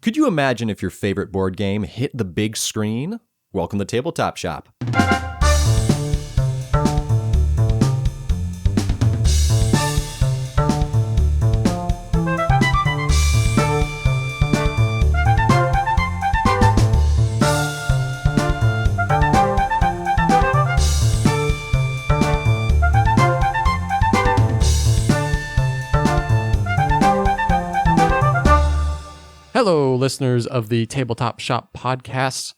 Could you imagine if your favorite board game hit the big screen? Welcome to Tabletop Shop. Hello, listeners of the Tabletop Shop podcast.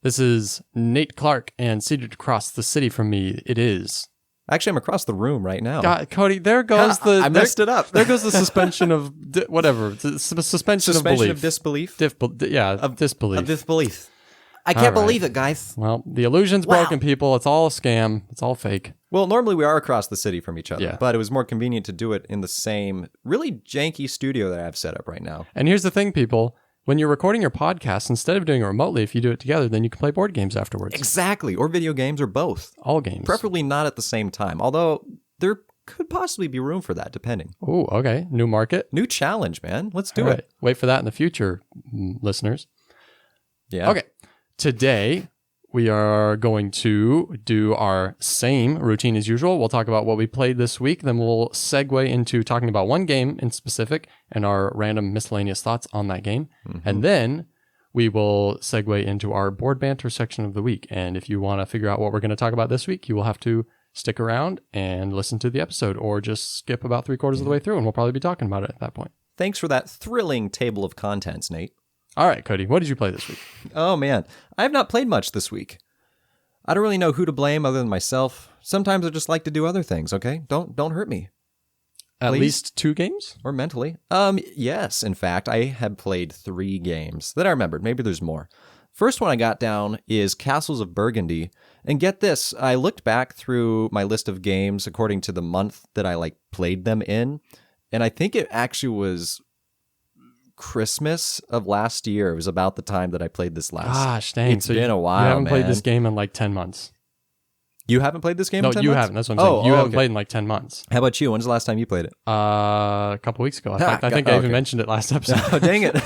This is Nate Clark, and seated across the city from me, it is... Actually, I'm across the room right now. God, Cody, there goes the... I messed it up. There goes the suspension of... suspension of belief. Of disbelief? Of disbelief. Of disbelief. I can't believe it, guys. Well, the illusion's broken, people. It's all a scam. It's all fake. Well, normally we are across the city from each other, Yeah. but it was more convenient to do it in the same really janky studio that I have set up right now. And here's the thing, people. When you're recording your podcast, instead of doing it remotely, if you do it together, then you can play board games afterwards. Exactly. Or video games, or both. All games. Preferably not at the same time, although there could possibly be room for that, depending. Oh, okay. New market. New challenge, man. Let's do All it. right. Wait for that in the future, listeners. Yeah. Okay. Today, we are going to do our same routine as usual. We'll talk about what we played this week. Then we'll segue into talking about one game in specific and our random miscellaneous thoughts on that game. Mm-hmm. And then we will segue into our board banter section of the week. And if you want to figure out what we're going to talk about this week, you will have to stick around and listen to the episode, or just skip about 3/4 of the way through, and we'll probably be talking about it at that point. Thanks for that thrilling table of contents, Nate. All right, Cody, what did you play this week? Oh, man. I have not played much this week. I don't really know who to blame other than myself. Sometimes I just like to do other things, okay? Don't hurt me. At Please? least 2 games? Or mentally. Yes, in fact, I have played 3 games that I remembered. Maybe there's more. First one I got down is Castles of Burgundy. And get this, I looked back through my list of games according to the month that I played them in, and I think it actually was Christmas of last year. It was about the time that I played this last. Gosh, dang. It's been a while, You haven't played man. this game in 10 months. You haven't played this game No, in 10 you months? haven't. That's what I'm saying. You haven't played in 10 months. How about you? When's the last time you played it? A couple weeks ago. In fact, I think I even mentioned it last episode. Oh, dang it.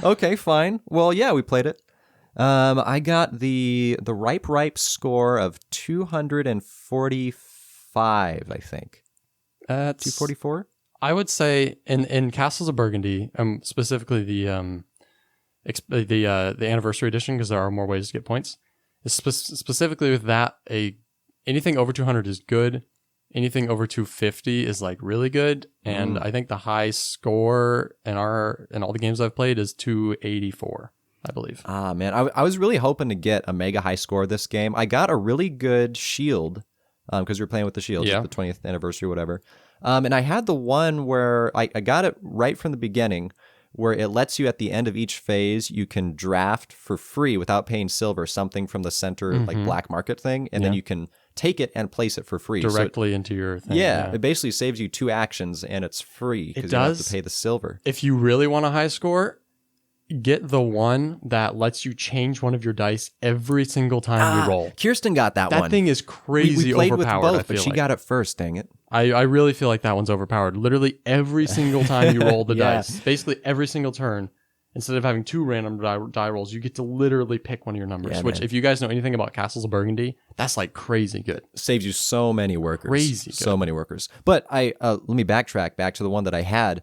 Okay, fine. Well, yeah, we played it. I got the ripe score of 245, I think. That's 244? I would say in Castles of Burgundy, specifically the anniversary edition, because there are more ways to get points. Specifically with that, anything over 200 is good. Anything over 250 is really good, and I think the high score in all the games I've played is 284, I believe. Ah, man, I was really hoping to get a mega high score this game. I got a really good shield, because we were playing with the shield, Yeah. the 20th anniversary, whatever. And I had the one where I got it right from the beginning, where it lets you at the end of each phase, you can draft for free without paying silver, something from the center, black market thing, and then you can take it and place it for free. Directly into your thing. Yeah, it basically saves you 2 actions, and it's free because you don't have to pay the silver. If you really want a high score, get the one that lets you change one of your dice every single time you roll. Kirsten got that one. That thing is crazy we played overpowered, with both, I feel but she got it first, dang it. I really feel like that one's overpowered. Literally every single time you roll the dice, basically every single turn, instead of having 2 random die rolls, you get to literally pick one of your numbers, which, if you guys know anything about Castles of Burgundy, that's crazy good. Saves you so many workers. Crazy good. So many workers. But let me backtrack back to the one that I had.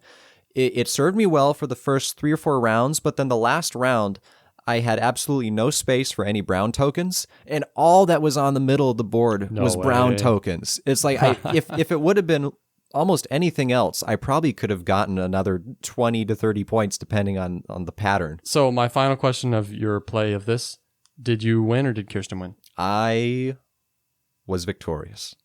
It served me well for the first 3 or 4 rounds, but then the last round, I had absolutely no space for any brown tokens, and all that was on the middle of the board was brown tokens. It's if it would have been almost anything else, I probably could have gotten another 20 to 30 points depending on the pattern. So my final question of your play of this, did you win or did Kirsten win? I was victorious.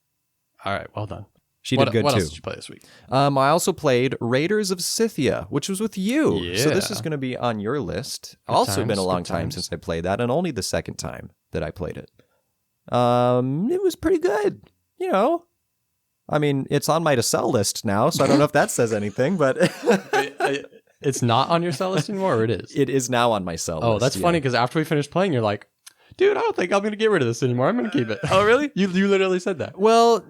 All right, well done. She did good what too. What else did you play this week? I also played Raiders of Scythia, which was with you. Yeah. So this is going to be on your list. Also been a long time since I played that, and only the second time that I played it. It was pretty good. I mean, it's on my to sell list now, so I don't know if that says anything, but It's not on your sell list anymore, or it is? it is now on my sell list. Oh, that's funny, because after we finished playing, you're like, dude, I don't think I'm going to get rid of this anymore. I'm going to keep it. Oh, really? You literally said that. Well,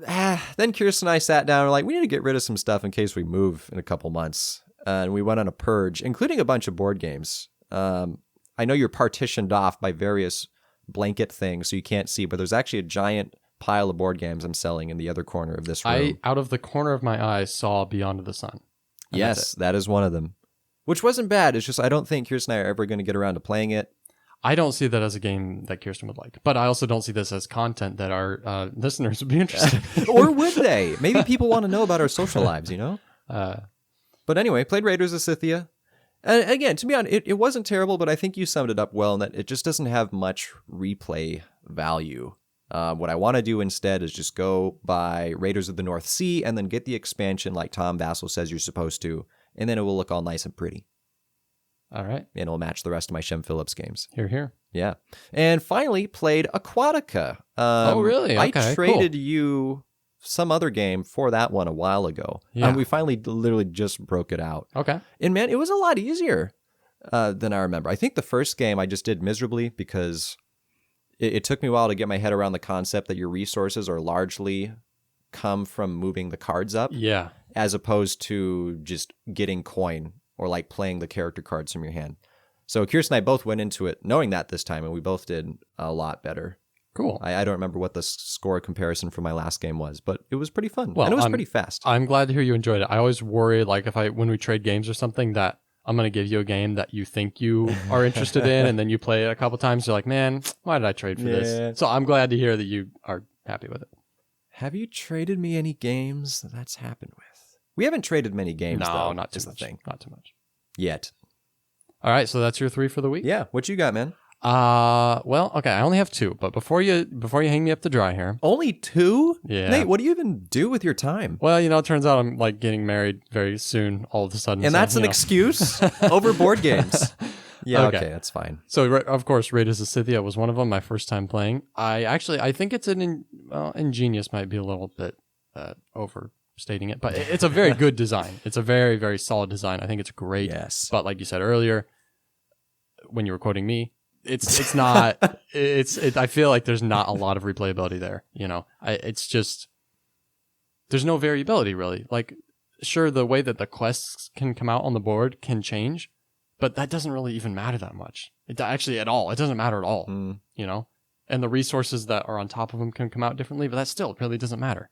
then Kirsten and I sat down and were like, we need to get rid of some stuff in case we move in a couple months. and we went on a purge, including a bunch of board games. I know you're partitioned off by various blanket things, so you can't see, but there's actually a giant pile of board games I'm selling in the other corner of this room. I, out of the corner of my eye, saw Beyond the Sun. Yes, that is one of them. Which wasn't bad. It's just I don't think Kirsten and I are ever going to get around to playing it. I don't see that as a game that Kirsten would like, but I also don't see this as content that our listeners would be interested in. Or would they? Maybe people want to know about our social lives, you know? But anyway, played Raiders of Scythia. And again, to be honest, it wasn't terrible, but I think you summed it up well in that it just doesn't have much replay value. What I want to do instead is just go buy Raiders of the North Sea and then get the expansion like Tom Vassell says you're supposed to, and then it will look all nice and pretty. All right. And it'll match the rest of my Shem Phillips games. Here, here. Yeah. And finally, played Aquatica. Oh, really? Okay, I traded you some other game for that one a while ago. Yeah. We finally literally just broke it out. Okay. And man, it was a lot easier than I remember. I think the first game I just did miserably because it took me a while to get my head around the concept that your resources are largely come from moving the cards up. Yeah. As opposed to just getting coin or like playing the character cards from your hand. So Kirsten and I both went into it knowing that this time, and we both did a lot better. Cool. I don't remember what the score comparison for my last game was, but it was pretty fun. Well, and it was pretty fast. I'm glad to hear you enjoyed it. I always worry, like, when we trade games or something, that I'm going to give you a game that you think you are interested in, and then you play it a couple times. You're like, man, why did I trade for this? So I'm glad to hear that you are happy with it. Have you traded me any games that's happened with? We haven't traded many games, though. No, not too much. Not too much. Yet. All right, so that's your 3 for the week? Yeah, what you got, man? Well, okay, I only have 2, but before you hang me up to dry here. Only 2? Yeah. Nate, what do you even do with your time? Well, it turns out I'm like getting married very soon all of a sudden. And so, that's an excuse over board games. Yeah, okay, that's fine. So, of course, Raiders of Scythia was one of them, my first time playing. I think it's ingenious might be a little bit overstating it, but it's a very good design. It's a very, very solid design. I think it's great. Yes. But like you said earlier, when you were quoting me, it's not, I feel like there's not a lot of replayability there. It's just, there's no variability really. Like, sure, the way that the quests can come out on the board can change, but that doesn't really even matter that much. Actually, at all. It doesn't matter at all, and the resources that are on top of them can come out differently, but that still really doesn't matter.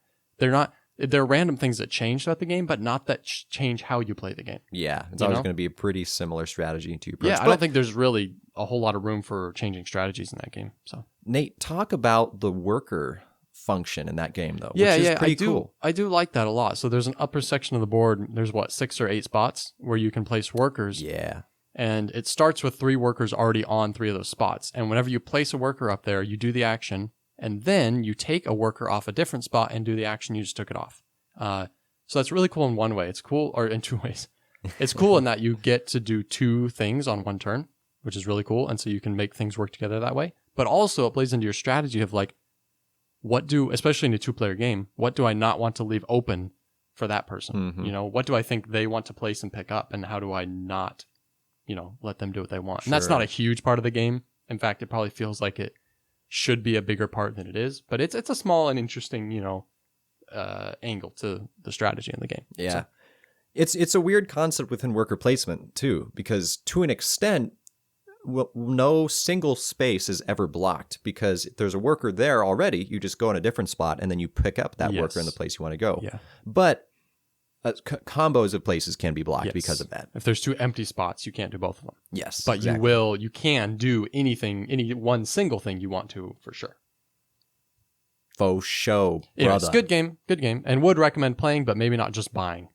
They're random things that change throughout the game, but not that change how you play the game. Yeah, it's always going to be a pretty similar strategy to your approach. Yeah, I don't think there's really a whole lot of room for changing strategies in that game. So Nate, talk about the worker function in that game, though. Which is pretty cool. I do like that a lot. So there's an upper section of the board. There's 6 or 8 spots where you can place workers. Yeah. And it starts with 3 workers already on 3 of those spots. And whenever you place a worker up there, you do the action. And then you take a worker off a different spot and do the action you just took it off. So that's really cool in one way. It's cool, or in 2 ways. It's cool in that you get to do 2 things on 1 turn, which is really cool. And so you can make things work together that way. But also it plays into your strategy of like, especially in a 2-player game, what do I not want to leave open for that person? Mm-hmm. What do I think they want to place and pick up? And how do I not, let them do what they want? And that's not a huge part of the game. In fact, it probably feels like it should be a bigger part than it is, but it's a small and interesting, angle to the strategy in the game. Yeah. So. It's a weird concept within worker placement too, because to an extent, no single space is ever blocked because if there's a worker there already, you just go in a different spot and then you pick up that worker in the place you want to go. Yeah. But combos of places can be blocked because of that. If there's 2 empty spots, you can't do both of them. Yes. But you can do any one single thing you want to, for sure. Faux show, brother. Anyways, good game. And would recommend playing, but maybe not just buying.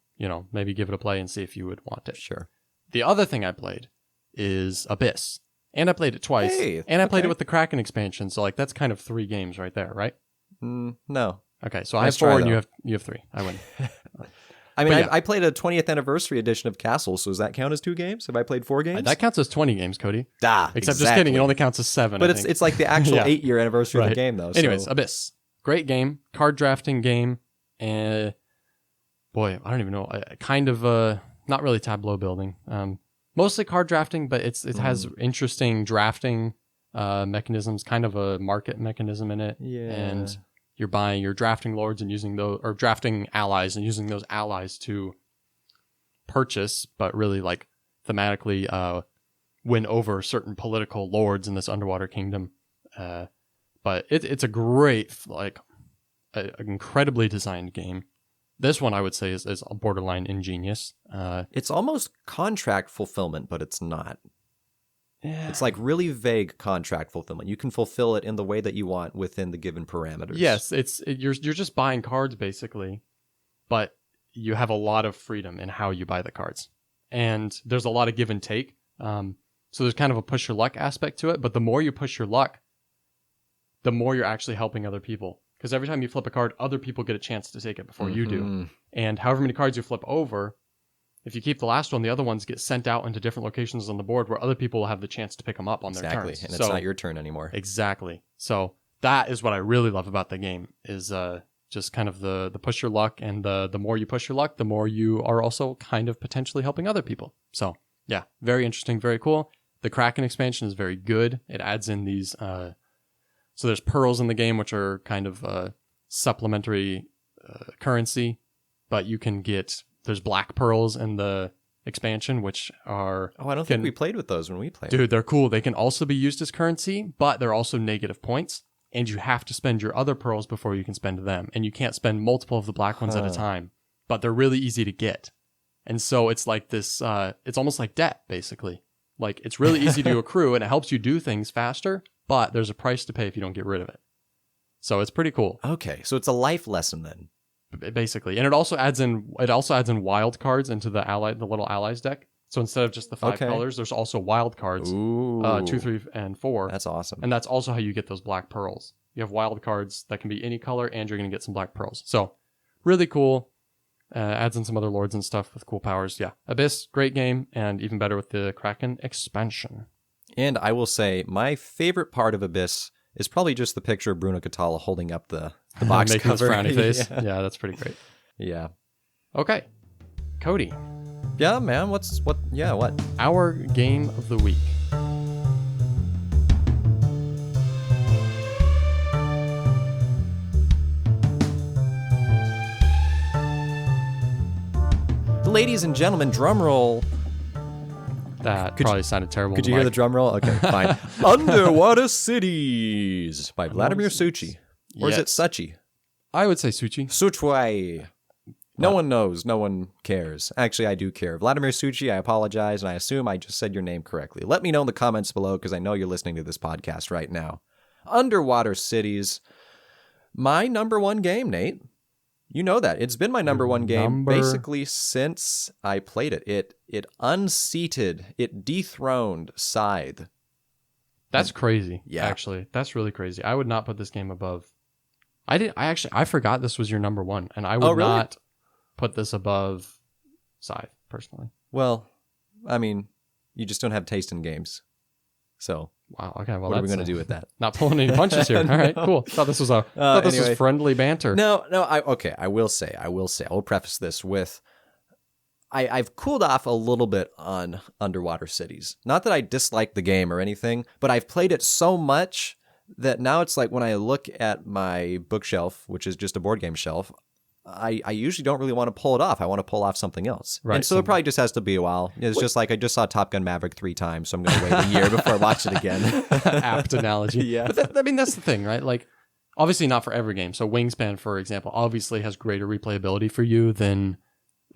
Maybe give it a play and see if you would want it. Sure. The other thing I played is Abyss. And I played it twice. Hey, and I played it with the Kraken expansion. So like that's kind of 3 games right there, right? No. Okay, so I have 4 and you have 3. I win. I mean, I played a 20th anniversary edition of Castle, so does that count as 2 games? Have I played 4 games? That counts as 20 games, Cody. Except just kidding, it only counts as 7. But it's like the actual 8-year anniversary of the game, though. Anyways, Abyss. Great game. Card drafting game. And boy, I don't even know. Kind of not really tableau building. Mostly card drafting, but it has interesting drafting mechanisms, kind of a market mechanism in it. Yeah. And you're drafting lords and using those, or drafting allies and using those allies to purchase, but really like thematically win over certain political lords in this underwater kingdom. But it's a great, like, incredibly designed game. This one I would say is borderline ingenious. It's almost contract fulfillment, but it's not. Yeah. It's like really vague contract fulfillment. You can fulfill it in the way that you want within the given parameters. Yes, you're just buying cards basically, but you have a lot of freedom in how you buy the cards, and there's a lot of give and take. So there's kind of a push your luck aspect to it, but the more you push your luck, the more you're actually helping other people. Because every time you flip a card, other people get a chance to take it before you do. And however many cards you flip over, if you keep the last one, the other ones get sent out into different locations on the board where other people will have the chance to pick them up on their turns. Exactly, and it's not your turn anymore. Exactly. So that is what I really love about the game, is just kind of the push your luck, and the more you push your luck, the more you are also kind of potentially helping other people. So yeah, very interesting, very cool. The Kraken expansion is very good. It adds in these... So there's pearls in the game, which are kind of supplementary currency, but you can get... There's black pearls in the expansion, which are... Oh, I don't think we played with those when we played. Dude, they're cool. They can also be used as currency, but they're also negative points, and you have to spend your other pearls before you can spend them, and you can't spend multiple of the black ones at a time, but they're really easy to get. And so it's like this... it's almost like debt, basically. Like, it's really easy to accrue, and it helps you do things faster, but there's a price to pay if you don't get rid of it. So it's pretty cool. Okay, so it's a life lesson then. Basically. And it also adds in wild cards into the little allies deck. So instead of just the 5 colors, there's also wild cards. 2, 3, and 4. That's awesome. And that's also how you get those black pearls. You have wild cards that can be any color, and you're going to get some black pearls. So really cool. Adds in some other lords and stuff with cool powers. Yeah. Abyss, great game, and even better with the Kraken expansion. And I will say, my favorite part of Abyss is probably just the picture of Bruno Catala holding up the box Making cover. his frowny face. Yeah, that's pretty great. Yeah. Okay. Cody. Yeah, man. What? Our game of the week. Ladies and gentlemen, drum roll. That probably sounded terrible. Could you hear the drum roll? Okay, fine. Underwater Cities by Vladimir Suchi. Or is it Suchi? I would say Suchi. Suchwai. No one knows. No one cares. Actually, I do care. Vladimir Suchi, I apologize, and I assume I just said your name correctly. Let me know in the comments below, because I know you're listening to this podcast right now. Underwater Cities. My number one game, Nate. You know that. It's been my number one game basically since I played it. It unseated, it dethroned Scythe. That's crazy. Yeah. Actually, that's really crazy. I would not put this game above. I forgot this was your number one, and I would not put this above Scythe, personally. Well, I mean, you just don't have taste in games. So, wow. Okay. Well, what are we going to do with that? Not pulling any punches here. All right. Cool. Thought this was was friendly banter. No. I will say. I will preface this with, I've cooled off a little bit on Underwater Cities. Not that I dislike the game or anything, but I've played it so much that now it's like when I look at my bookshelf, which is just a board game shelf, I usually don't really want to pull it off. I want to pull off something else. Right. And so it probably just has to be a while. It's just like I just saw Top Gun Maverick 3 times, so I'm going to wait a year before I watch it again. Apt analogy. Yeah. But that's the thing, right? Like, obviously not for every game. So Wingspan, for example, obviously has greater replayability for you than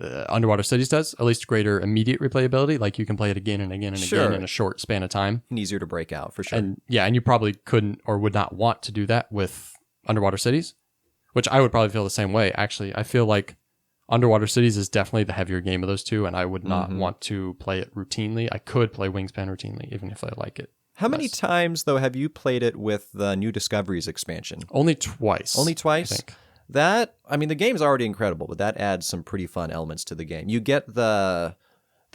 Underwater Cities does. At least greater immediate replayability. Like, you can play it again and again and again in a short span of time. And easier to break out, for sure. And you probably couldn't or would not want to do that with Underwater Cities. Which I would probably feel the same way. Actually, I feel like Underwater Cities is definitely the heavier game of those two, and I would not want to play it routinely. I could play Wingspan routinely, even if I like it. How many times, though, have you played it with the New Discoveries expansion? Only twice. Only twice? I think. The game's already incredible, but that adds some pretty fun elements to the game. You get the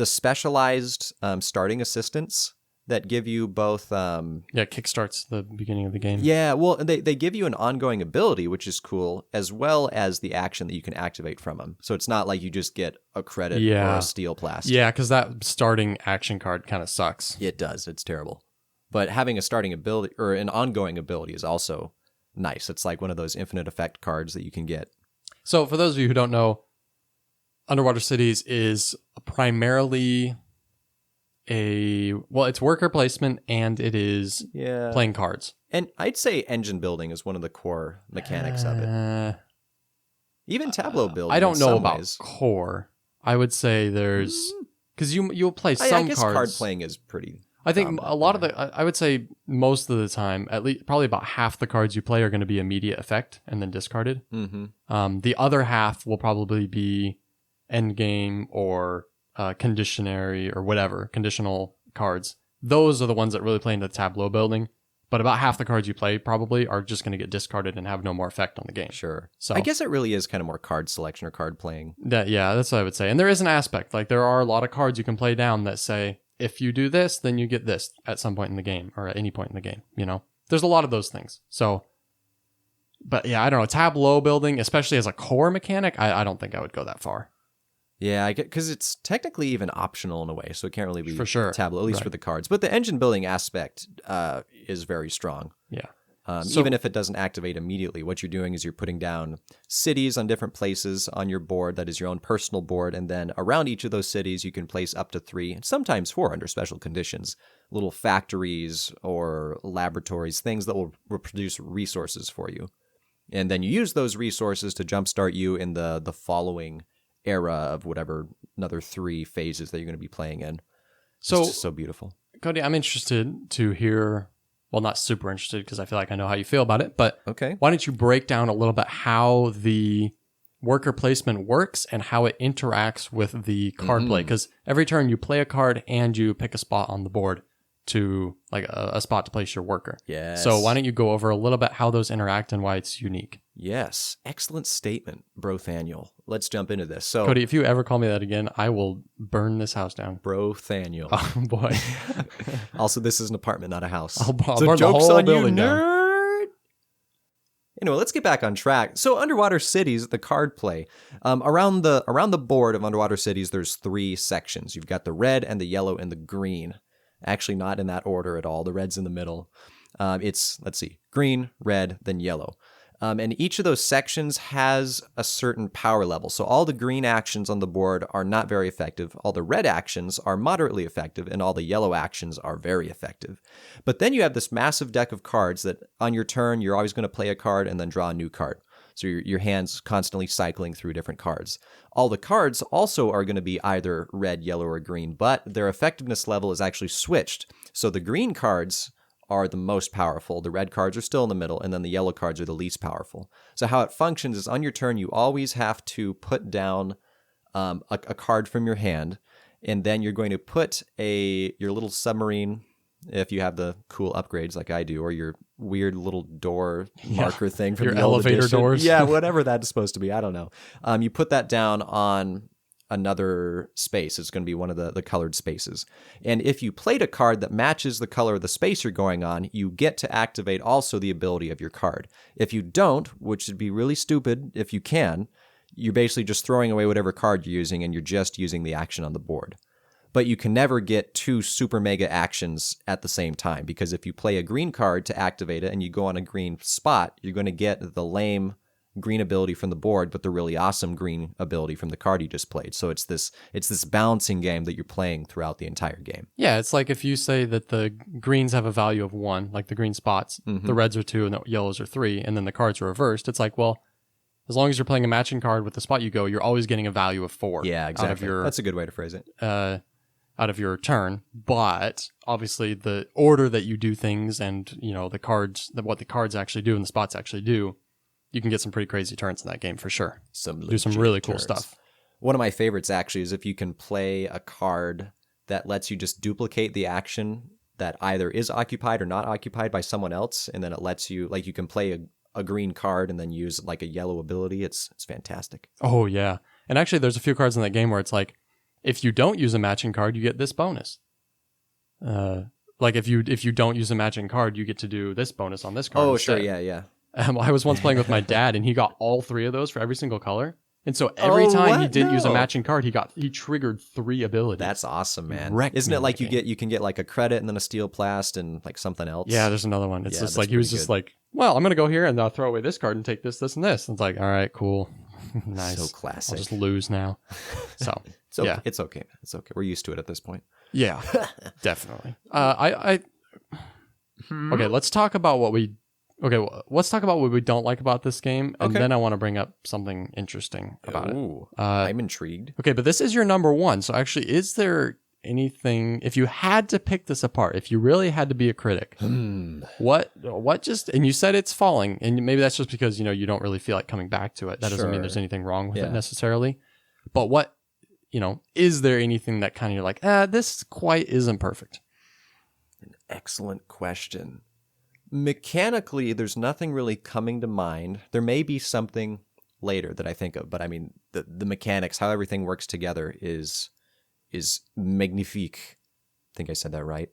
specialized starting assistants that give you both... kickstarts the beginning of the game. Yeah, well, they give you an ongoing ability, which is cool, as well as the action that you can activate from them. So it's not like you just get a credit or a steel blast. Yeah, because that starting action card kind of sucks. It does. It's terrible. But having a starting ability, or an ongoing ability, is also nice. It's like one of those infinite effect cards that you can get. So for those of you who don't know, Underwater Cities is primarily it's worker placement and it is playing cards. And I'd say engine building is one of the core mechanics of it. Even tableau building. I don't in know some about ways. core. I would say there's because you'll play some I guess cards. card playing is pretty. I think a lot of I would say most of the time, at least probably about half the cards you play are going to be immediate effect and then discarded. Mm-hmm. The other half will probably be end game or conditionary or whatever, conditional cards. Those are the ones that really play into tableau building. But about half the cards you play probably are just going to get discarded and have no more effect on the game. Sure. So I guess it really is kind of more card selection or card playing. That's what I would say. And there is an aspect. Like there are a lot of cards you can play down that say, if you do this, then you get this at some point in the game or at any point in the game. You know, there's a lot of those things. So, but yeah, I don't know. Tableau building, especially as a core mechanic, I don't think I would go that far. Yeah, I get because it's technically even optional in a way, so it can't really be For sure. tableau, at least for the cards. But the engine building aspect is very strong. Yeah. Even if it doesn't activate immediately, what you're doing is you're putting down cities on different places on your board. That is your own personal board. And then around each of those cities, you can place up to 3, and sometimes 4 under special conditions, little factories or laboratories, things that will produce resources for you. And then you use those resources to jumpstart you in the following era of whatever another 3 phases that you're going to be playing in. So, it's just so beautiful. Cody, I'm interested to hear, well, not super interested because I feel like I know how you feel about it, but okay, why don't you break down a little bit how the worker placement works and how it interacts with the card play? Because every turn you play a card and you pick a spot on the board to like a spot to place your worker. Yes. So why don't you go over a little bit how those interact and why it's unique? Yes. Excellent statement, Brothaniel. Let's jump into this. So, Cody, if you ever call me that again, I will burn this house down. Brothaniel. Oh boy. Also, this is an apartment, not a house. I'll so burn the joke's whole on you, building down. nerd. Anyway, let's get back on track. So, Underwater Cities, the card play. Around the board of Underwater Cities, there's 3 sections. You've got the red and the yellow and the green. Actually, not in that order at all. The red's in the middle. It's, let's see, green, red, then yellow. And each of those sections has a certain power level. So all the green actions on the board are not very effective. All the red actions are moderately effective, and all the yellow actions are very effective. But then you have this massive deck of cards that on your turn, you're always going to play a card and then draw a new card. So your hand's constantly cycling through different cards. All the cards also are going to be either red, yellow, or green, but their effectiveness level is actually switched. So the green cards are the most powerful, the red cards are still in the middle, and then the yellow cards are the least powerful. So how it functions is on your turn, you always have to put down a card from your hand, and then you're going to put your little submarine, if you have the cool upgrades like I do, or your weird little door marker thing from your the old elevator edition. doors. Yeah, whatever that's supposed to be. I don't know. You put that down on another space. It's going to be one of the colored spaces. And if you played a card that matches the color of the space you're going on, you get to activate also the ability of your card. If you don't, which would be really stupid if you can, you're basically just throwing away whatever card you're using and you're just using the action on the board. But you can never get 2 super mega actions at the same time, because if you play a green card to activate it and you go on a green spot, you're going to get the lame green ability from the board, but the really awesome green ability from the card you just played. So it's this balancing game that you're playing throughout the entire game. Yeah, it's like if you say that the greens have a value of 1, like the green spots, the reds are 2 and the yellows are 3, and then the cards are reversed. It's like, well, as long as you're playing a matching card with the spot you go, you're always getting a value of 4. Yeah, exactly. Out of your, that's a good way to phrase it. Out of your turn, but obviously the order that you do things and the cards, what the cards actually do and the spots actually do, you can get some pretty crazy turns in that game for sure. Do some really cool stuff. One of my favorites actually is if you can play a card that lets you just duplicate the action that either is occupied or not occupied by someone else, and then it lets you, like, you can play a green card and then use like a yellow ability. It's fantastic. Oh yeah, and actually there's a few cards in that game where it's like, if you don't use a matching card, you get this bonus. Like if you don't use a matching card, you get to do this bonus on this card. Oh, instead. sure, yeah. I was once playing with my dad, and he got all 3 of those for every single color. And so every time he didn't use a matching card, he triggered 3 abilities. That's awesome, man. Isn't it like you can get like a credit and then a steel plast and like something else? Yeah, there's another one. It's just like he was just like, well, I'm gonna go here and throw away this card and take this, this, and this. And it's like, all right, cool. Nice. So classic. I'll just lose now. So It's okay. yeah. It's okay. It's okay. We're used to it at this point. Yeah, definitely. Okay, let's talk about what we don't like about this game, and Okay. then I want to bring up something interesting about it. Ooh, I'm intrigued. Okay, but this is your number one. So actually, is there anything, if you had to pick this apart, if you really had to be a critic, what just, and you said it's falling, and maybe that's just because, you don't really feel like coming back to it. That doesn't mean there's anything wrong with it necessarily. But what, is there anything that kind of you're like, this quite isn't perfect? An excellent question. Mechanically, there's nothing really coming to mind. There may be something later that I think of, but I mean, the mechanics, how everything works together is magnifique. I think I said that right.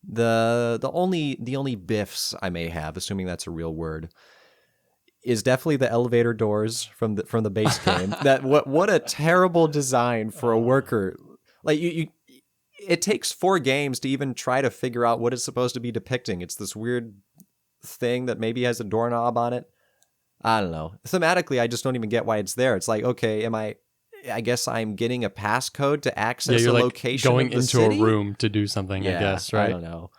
The only biffs I may have, assuming that's a real word, is definitely the elevator doors from the base game. That what a terrible design for a worker. Like it takes 4 games to even try to figure out what it's supposed to be depicting. It's this weird thing that maybe has a doorknob on it. I don't know. Thematically, I just don't even get why it's there. It's like, okay, I guess I'm getting a passcode to access a location going of the into city? a room to do something, I guess, right? I don't know.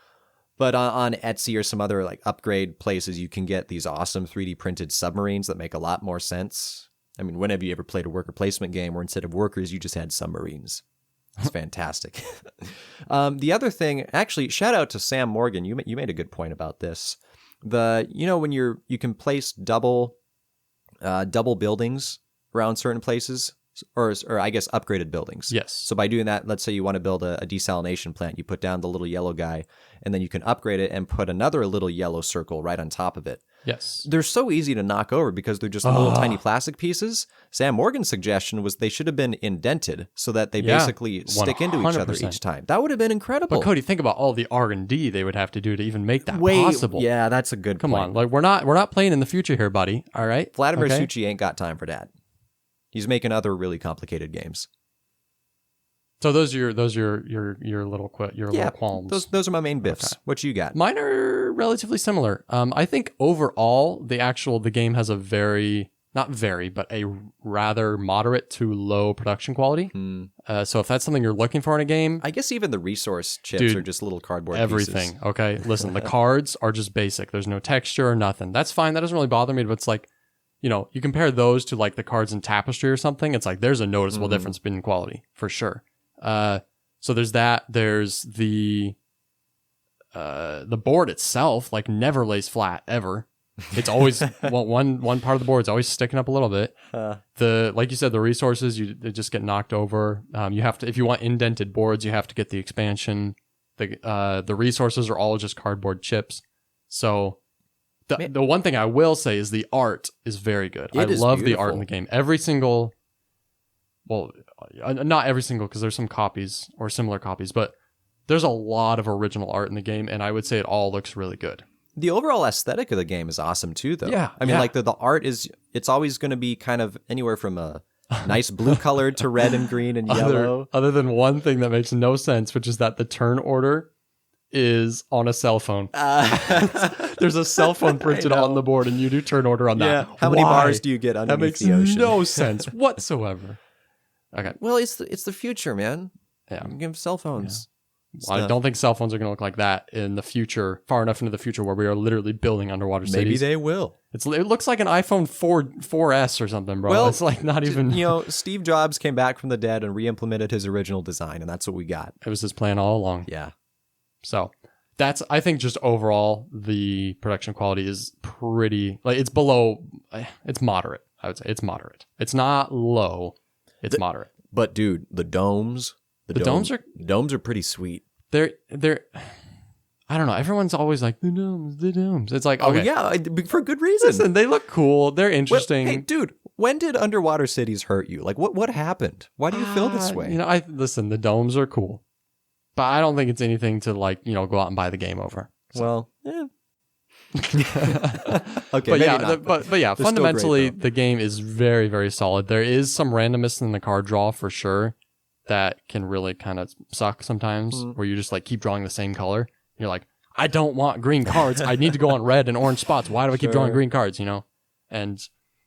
But on Etsy or some other like upgrade places, you can get these awesome 3D printed submarines that make a lot more sense. I mean, when have you ever played a worker placement game where instead of workers, you just had submarines? It's fantastic. The other thing, actually, shout out to Sam Morgan. You made a good point about this. When you can place double buildings around certain places, or I guess upgraded buildings. Yes. So by doing that, let's say you want to build a desalination plant, you put down the little yellow guy, and then you can upgrade it and put another little yellow circle right on top of it. Yes. They're so easy to knock over because they're just little tiny plastic pieces. Sam Morgan's suggestion was they should have been indented so that they basically stick into each other 100%. each time. That would have been incredible. But Cody, think about all the R&D they would have to do to even make that possible. Yeah, that's a good Come point. on, like we're not playing in the future here, buddy. All right, Vladimir Suchy ain't got time for that. He's making other really complicated games. So those are your little little qualms. Those are my main biffs. Okay. What you got? Mine are relatively similar. I think overall the game has a rather moderate to low production quality. So if that's something you're looking for in a game, I guess even the resource chips are just little cardboard everything. pieces. Okay, listen, the cards are just basic. There's no texture or nothing. That's fine. That doesn't really bother me. But it's like, you compare those to like the cards in Tapestry or something. It's like there's a noticeable difference in quality for sure. So there's that. There's the board itself, like never lays flat ever. It's always one part of the board is always sticking up a little bit. Like you said, the resources they just get knocked over. You have to, if you want indented boards, you have to get the expansion. The resources are all just cardboard chips. So the one thing I will say is the art is very good. I love the art in the game. Every single. Well, not every single, because there's some copies or similar copies, but there's a lot of original art in the game, and I would say it all looks really good. The overall aesthetic of the game is awesome too, though. Yeah, I mean, like the art it's always going to be kind of anywhere from a nice blue colored to red and green and yellow. Other than one thing that makes no sense, which is that the turn order is on a cell phone. There's a cell phone printed on the board, and you do turn order on that. Yeah. How many bars do you get underneath the ocean? That makes no sense whatsoever. Okay. Well, it's the future, man. Yeah. You give cell phones. Yeah. Well, I don't think cell phones are going to look like that in the future, far enough into the future where we are literally building underwater cities. Maybe they will. It looks like an iPhone 4S or something, bro. Well, it's like not even... Steve Jobs came back from the dead and re-implemented his original design, and that's what we got. It was his plan all along. Yeah. So I think just overall, the production quality is pretty... Like, it's below... It's moderate, I would say. It's moderate. It's not low. It's moderate. But dude, the domes domes are pretty sweet. They're I don't know. Everyone's always like the domes. It's like, okay. Oh yeah, for good reason. Listen, they look cool. They're interesting. Hey, dude, when did underwater cities hurt you? Like what happened? Why do you feel this way? Listen, the domes are cool. But I don't think it's anything to like, go out and buy the game over. So. Well, yeah. Okay, but yeah, fundamentally the game is very, very solid. There is some randomness in the card draw for sure that can really kind of suck sometimes, where you just like keep drawing the same color. You're like, I don't want green cards. I need to go on red and orange spots. Why do I keep drawing green cards? And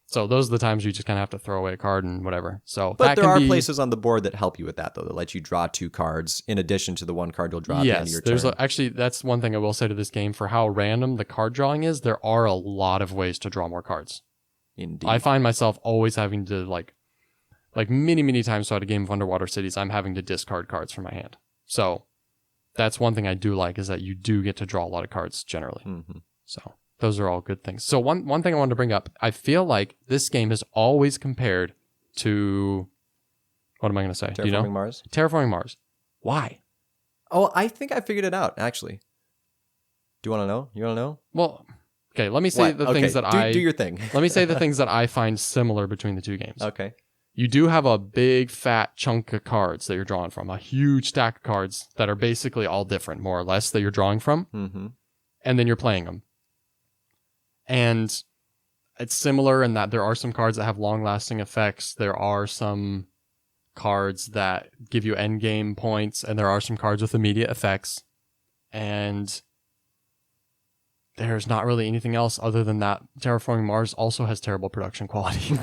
So those are the times you just kind of have to throw away a card and whatever. So But that there can are be, places on the board that help you with that, though, that let you draw 2 cards in addition to the 1 card you'll draw at the end of your turn. Actually, that's one thing I will say to this game. For how random the card drawing is, there are a lot of ways to draw more cards. Indeed. I find myself always having to, like many times throughout a game of Underwater Cities, I'm having to discard cards from my hand. So that's one thing I do like, is that you do get to draw a lot of cards generally. Mm-hmm. So those are all good things. So one thing I wanted to bring up, I feel like this game is always compared to, what am I going to say? Terraforming Do you know? Mars? Terraforming Mars. Why? Oh, I think I figured it out, actually. Do you want to know? You want to know? Well, okay, let me say What? the Okay, things that do your thing. let me say the things that I find similar between the two games. Okay. You do have a big fat chunk of cards that you're drawing from, a huge stack of cards that are basically all different, more or less, that you're drawing from, Mm-hmm. and then you're playing them. And it's similar in that there are some cards that have long-lasting effects. There are some cards that give you endgame points, and there are some cards with immediate effects. And there's not really anything else other than that. Terraforming Mars also has terrible production quality.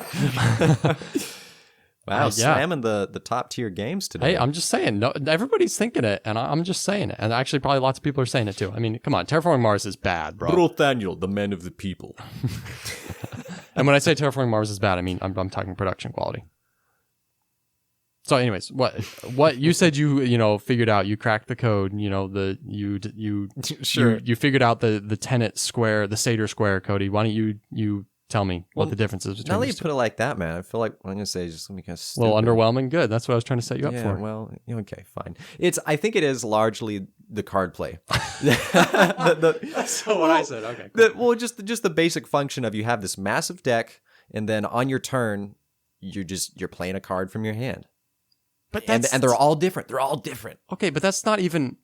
Wow, yeah. slamming the top tier games today. Hey, I'm just saying. No, everybody's thinking it, and I'm just saying it. And actually, probably lots of people are saying it too. I mean, come on, Terraforming Mars is bad, bro. Brothaniel, the man of the people. And when I say Terraforming Mars is bad, I mean I'm talking production quality. So, anyways, what you said you figured out, you cracked the code, Sure. you figured out the tenet square, the Sator square, Cody. Why don't you tell me what the difference is between Now that these you two? put it like that, man, I feel like I'm gonna say just something kind of A stupid. little underwhelming. Good. That's what I was trying to set you up Yeah, for. well, okay, fine. I think it is largely the card play. That's what I said. Okay. Cool. Just the basic function of you have this massive deck, and then on your turn, you're playing a card from your hand. But and they're all different. They're all different. Okay, but that's not even.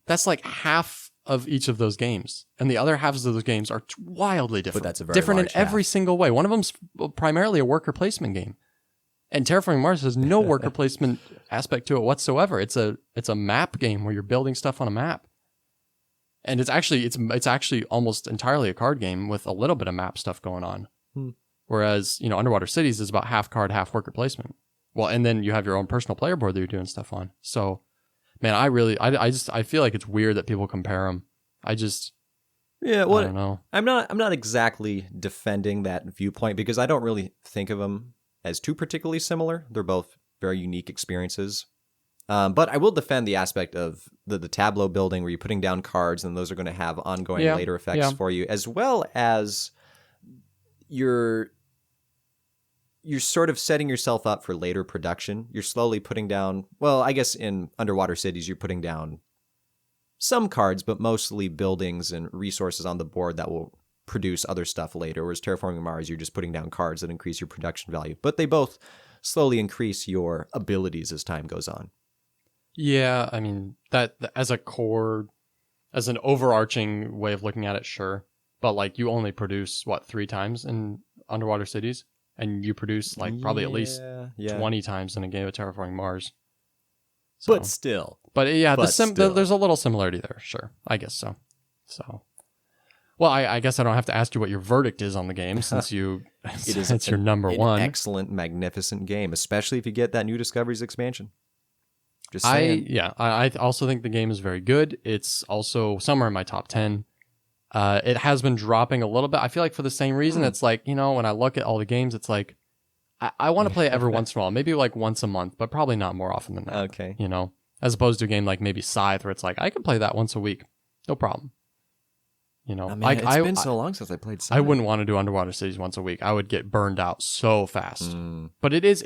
That's like half of each of those games, and the other halves of those games are wildly different. But that's a very different in large every half. single way. One of them's primarily a worker placement game, and Terraforming Mars has no worker placement aspect to it whatsoever. It's a map game where you're building stuff on a map, and it's actually almost entirely a card game with a little bit of map stuff going on. Whereas Underwater Cities is about half card, half worker placement. Well, and then you have your own personal player board that you're doing stuff on. So, man, I feel like it's weird that people compare them. I don't know. I'm not exactly defending that viewpoint because I don't really think of them as too particularly similar. They're both very unique experiences. But I will defend the aspect of the tableau building where you're putting down cards and those are going to have ongoing later effects for you, as well as you're sort of setting yourself up for later production. You're slowly putting down, well, I guess in Underwater Cities, you're putting down some cards, but mostly buildings and resources on the board that will produce other stuff later. Whereas Terraforming Mars, you're just putting down cards that increase your production value. But they both slowly increase your abilities as time goes on. Yeah, I mean, that as an overarching way of looking at it, sure. But like you only produce, 3 times in Underwater Cities? And you produce probably at least 20 times in a game of Terraforming Mars. So, But still. But yeah, still. there's a little similarity there. Sure. I guess so. Well, I guess I don't have to ask you what your verdict is on the game since it's your number one. Excellent, magnificent game, especially if you get that New Discoveries expansion. Just saying. I also think the game is very good. It's also somewhere in my top 10. It has been dropping a little bit. I feel like for the same reason, it's like, when I look at all the games, it's like, I want to play it every once in a while, maybe like once a month, but probably not more often than that. Okay. As opposed to a game like maybe Scythe, where it's like, I can play that once a week. No problem. It's been so long since I played Scythe. I wouldn't want to do Underwater Cities once a week. I would get burned out so fast. But it's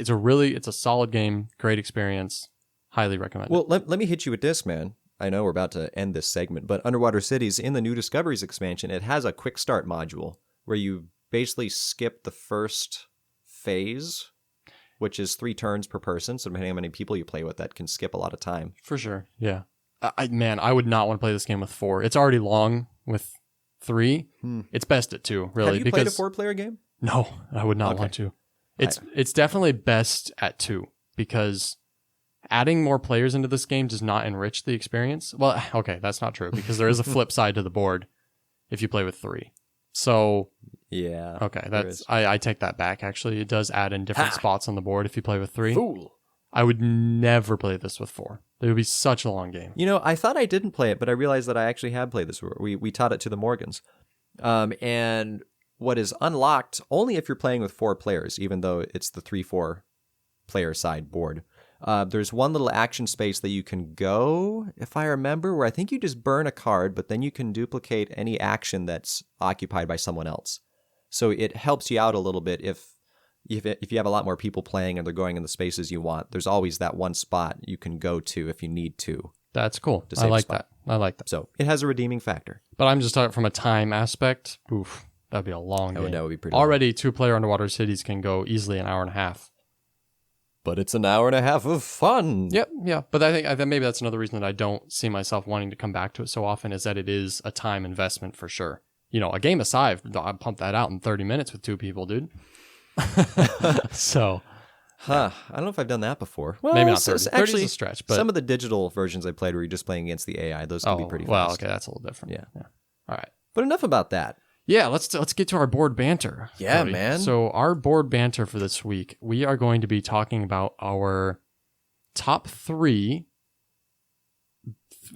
a solid game, great experience, highly recommend. Well, let me hit you with this, man. I know we're about to end this segment, but Underwater Cities, in the New Discoveries expansion, it has a quick start module where you basically skip the first phase, which is 3 turns per person. So depending on how many people you play with, that can skip a lot of time. For sure, yeah. I would not want to play this game with 4. It's already long with 3. It's best at 2, really. Have you played a 4-player game? No, I would not want to. It's definitely best at 2 because adding more players into this game does not enrich the experience. Well, okay, that's not true because there is a flip side to the board if you play with 3. So, Yeah. okay, there that's is. I take that back. Actually, it does add in different spots on the board if you play with 3. Fool. I would never play this with 4. It would be such a long game. You know, I thought I didn't play it, but I realized that I actually had played this. We taught it to the Morgans. And what is unlocked only if you're playing with 4 players, even though it's the 3-4 player side board. There's one little action space that you can go, if I remember, where I think you just burn a card, but then you can duplicate any action that's occupied by someone else. So it helps you out a little bit if you have a lot more people playing and they're going in the spaces you want. There's always that one spot you can go to if you need to. That's cool. To I save a like spot. that. I like that. So it has a redeeming factor. But I'm just talking from a time aspect. Oof, that'd be a long game. That would be pretty Already, 2-player underwater cities can go easily an hour and a half. But it's an hour and a half of fun. Yep, yeah. But I think maybe that's another reason that I don't see myself wanting to come back to it so often is that it is a time investment for sure. You know, a game aside, I'd pump that out in 30 minutes with 2 people, dude. So, I don't know if I've done that before. Well, maybe not 30. 30 actually, is a stretch, but some of the digital versions I played where you're just playing against the AI. Those can be pretty well, fast. okay, that's a little different. Yeah. All right. But enough about that. Yeah, let's get to our board banter. Yeah, Cody. man. So our board banter for this week, we are going to be talking about our top 3.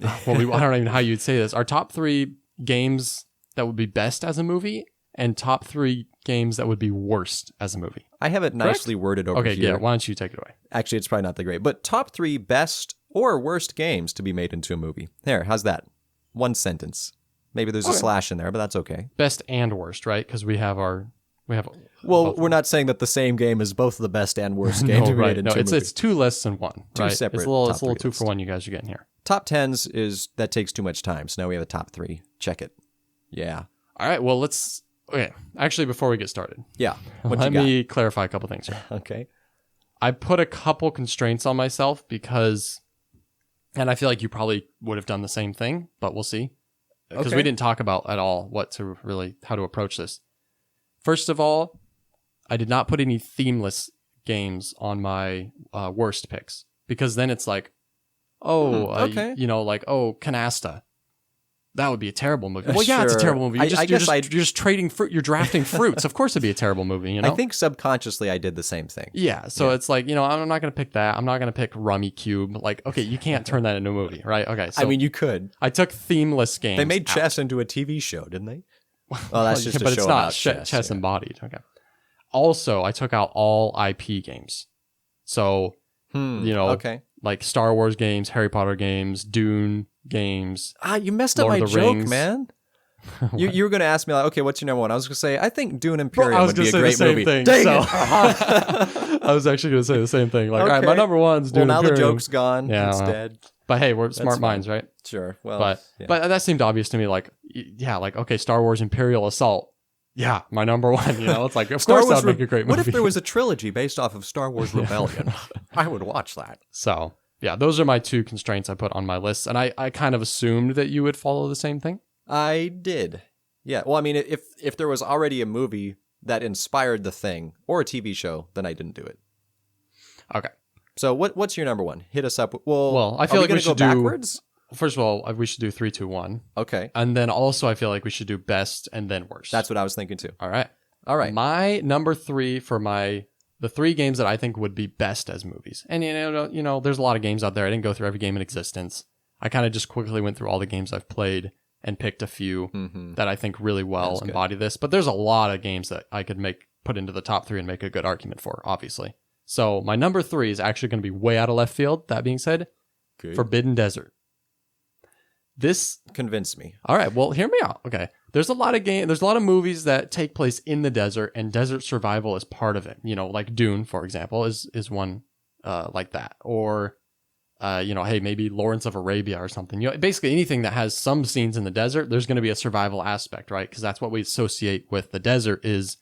Well, I don't even know how you'd say this. Our top 3 games that would be best as a movie, and top 3 games that would be worst as a movie. I have it nicely worded over Okay, here. yeah. Why don't you take it away? Actually, it's probably not that great. But top 3 best or worst games to be made into a movie. There, how's that? One sentence. Maybe there's a slash in there, but that's okay. Best and worst, right? Because we have. Well, both. we're not saying that the same game is both the best and worst game to be made into a movie. It's 2 lists in one. Two right? separate It's a little top 3 2 for 1 you guys are getting here. Top 10s is that takes too much time. So now we have a top 3. Check it. Yeah. All right. Well, let's. Okay. Actually, before we get started, Yeah. What let you got? me clarify a couple things here. Okay. I put a couple constraints on myself because, and I feel like you probably would have done the same thing, but we'll see. Because we didn't talk about at all how to approach this. First of all, I did not put any themeless games on my worst picks because then it's like, okay. Canasta. That would be a terrible movie. Well, yeah, it's a Sure. terrible movie. You're guess just trading fruit. You're drafting fruits. Of course, it'd be a terrible movie. You know. I think subconsciously I did the same thing. Yeah, so it's like, I'm not going to pick that. I'm not going to pick Rummy Cube. Like, okay, you can't turn that into a movie, right? Okay, so I mean, you could. I took themeless games. They made out. chess into a TV show, didn't they? Well, that's just but a show it's not about chess. chess embodied. Okay. Also, I took out all IP games. So, Okay. like Star Wars games, Harry Potter games, Dune games. You messed Lord up my of the joke, Rings. man. You were going to ask me, like, okay, what's your number 1? I was going to say, I think Dune Imperium would be a great movie. Thing, Dang so. it. I was actually going to say the same thing. Like, all right, my Okay. number 1's Dune Well, now Imperium. the joke's gone. Yeah, It's well. dead. But hey, we're smart fine. minds, right? Sure. Well, But yeah. but that seemed obvious to me. Like, yeah, like okay, Star Wars Imperial Assault. Yeah, my number 1. It's like of course that would make a great movie. What if there was a trilogy based off of Star Wars Rebellion? I would watch that. So yeah, those are my 2 constraints I put on my list, and I kind of assumed that you would follow the same thing. I did. Yeah. Well, I mean, if there was already a movie that inspired the thing or a TV show, then I didn't do it. Okay. So what's your number 1? Hit us up. Well, I feel like we gonna should go do backwards. First of all, we should do 3, 2, 1, Okay. and then also I feel like we should do best and then worst. That's what I was thinking too. all right. All right. My number 3 for the 3 games that I think would be best as movies. And there's a lot of games out there. I didn't go through every game in existence. I kind of just quickly went through all the games I've played and picked a few that I think really well That's good. embody this. But there's a lot of games that I could put into the top 3 and make a good argument for, obviously. So my number 3 is actually going to be way out of left field. That being said, Good. Forbidden Desert. This Convince me. all right. Well, hear me out. Okay. There's a lot of movies that take place in the desert, and desert survival is part of it. Like Dune, for example, is one like that. Or hey, maybe Lawrence of Arabia or something. Basically anything that has some scenes in the desert, there's going to be a survival aspect, right? Because that's what we associate with the desert is,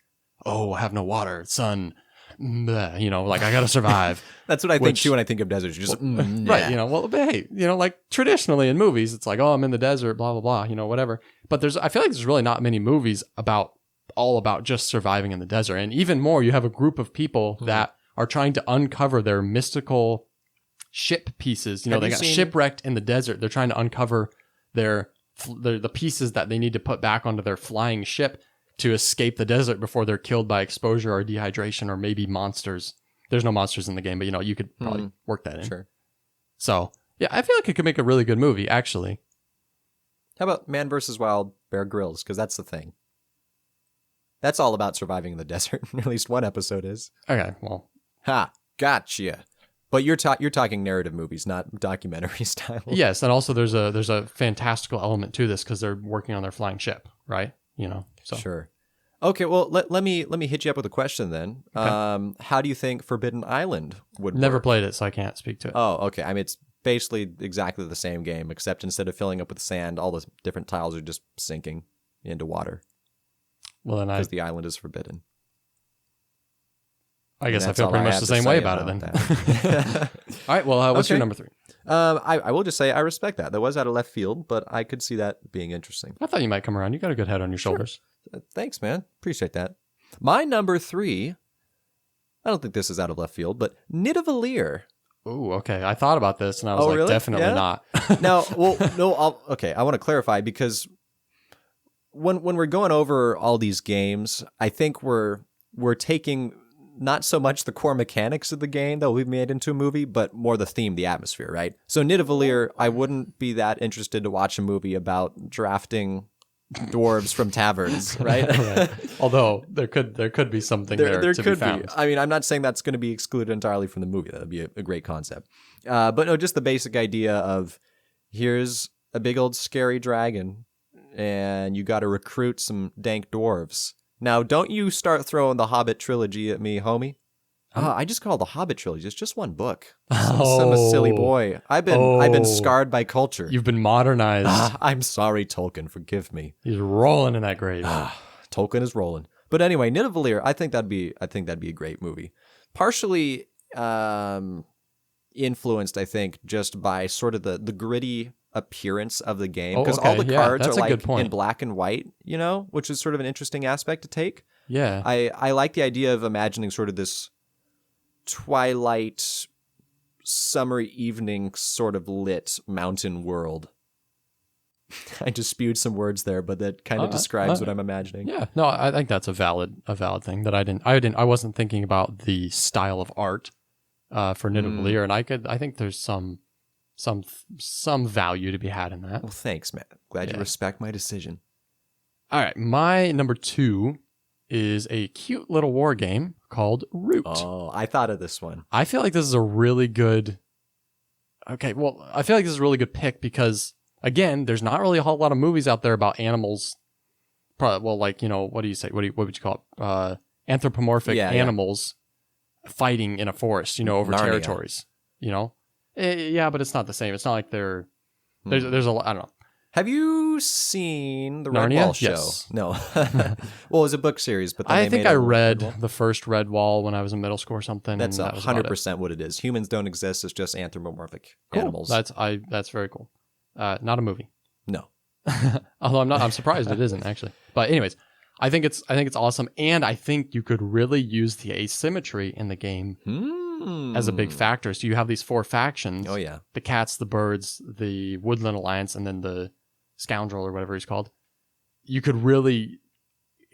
I have no water, sun, like I got to survive. That's what I think too when I think of deserts. Just Right, well, but hey, like traditionally in movies, it's like, I'm in the desert, blah, blah, blah, whatever. But I feel like there's really not many movies all about just surviving in the desert. And even more, you have a group of people that are trying to uncover their mystical ship pieces. They got shipwrecked in the desert. They're trying to uncover the pieces that they need to put back onto their flying ship. to escape the desert before they're killed by exposure or dehydration or maybe monsters. There's no monsters in the game, but you could probably work that in. Sure. So yeah, I feel like it could make a really good movie, actually. How about Man vs. Wild, Bear Grylls? Because that's the thing. That's all about surviving in the desert. At least one episode is. Okay, well. Ha! Gotcha. But you're talking narrative movies, not documentary style. Yes, and also there's a fantastical element to this because they're working on their flying ship, right? So. Sure. Okay, well, let me hit you up with a question then. Okay. How do you think Forbidden Island would work? Never played it, so I can't speak to it. Oh, okay. I mean, it's basically exactly the same game, except instead of filling up with sand, all the different tiles are just sinking into water. Well, then because the island is forbidden. I guess I feel pretty much the same way about it then. All right, well, what's your number 3? I will just say I respect that. That was out of left field, but I could see that being interesting. I thought you might come around. You got a good head on your shoulders. Sure. Thanks, man. Appreciate that. My number 3, I don't think this is out of left field, but Nidavellir. Ooh, okay. I thought about this, and I was really? Definitely not. Now, well, no, I want to clarify, because when we're going over all these games, I think we're taking not so much the core mechanics of the game that we've made into a movie, but more the theme, the atmosphere, right? So Nidavellir, I wouldn't be that interested to watch a movie about drafting dwarves from taverns, right? Right. Although there could be something there to be found. I mean, I'm not saying that's going to be excluded entirely from the movie. That would be a great concept. But no, just the basic idea of here's a big old scary dragon and you got to recruit some dank dwarves. Now, don't you start throwing the Hobbit trilogy at me, homie. I just call it the Hobbit trilogy. It's just one book. I'm a silly boy. I've been scarred by culture. You've been modernized. I'm sorry, Tolkien. Forgive me. He's rolling in that grave. Tolkien is rolling. But anyway, Nidavellir, I think that'd be a great movie. Partially influenced, I think, just by sort of the gritty appearance of the game, because all the cards are like in black and white, which is sort of an interesting aspect to take. Yeah. I like the idea of imagining sort of this twilight, summery evening sort of lit mountain world. I just spewed some words there, but that kind of describes what I'm imagining. Yeah, no, I think that's a valid thing that I wasn't thinking about the style of art for Nidavellir, and I think there's some value to be had in that. Well, thanks, man. Glad you respect my decision. All right, my number 2 is a cute little war game called Root. Oh, I thought of this one. I feel like this is a really good... Okay, well, I feel like this is a really good pick because, again, there's not really a whole lot of movies out there about animals. Well, like, what do you say? What would you call it? Anthropomorphic animals fighting in a forest, over Narnia. Territories, Yeah, but it's not the same. It's not like there's a lot, I don't know. Have you seen the Narnia? Redwall show? Yes. No. Well, it was a book series, but then I they think made I read the first Redwall when I was in middle school or something. That's and 100% what it is. Humans don't exist. It's just anthropomorphic animals. That's very cool. Not a movie. No. Although I'm surprised it isn't actually. But anyways, I think it's awesome, and I think you could really use the asymmetry in the game as a big factor. So you have these 4 factions. Oh yeah. The cats, the birds, the Woodland Alliance, and then the scoundrel or whatever he's called. You could really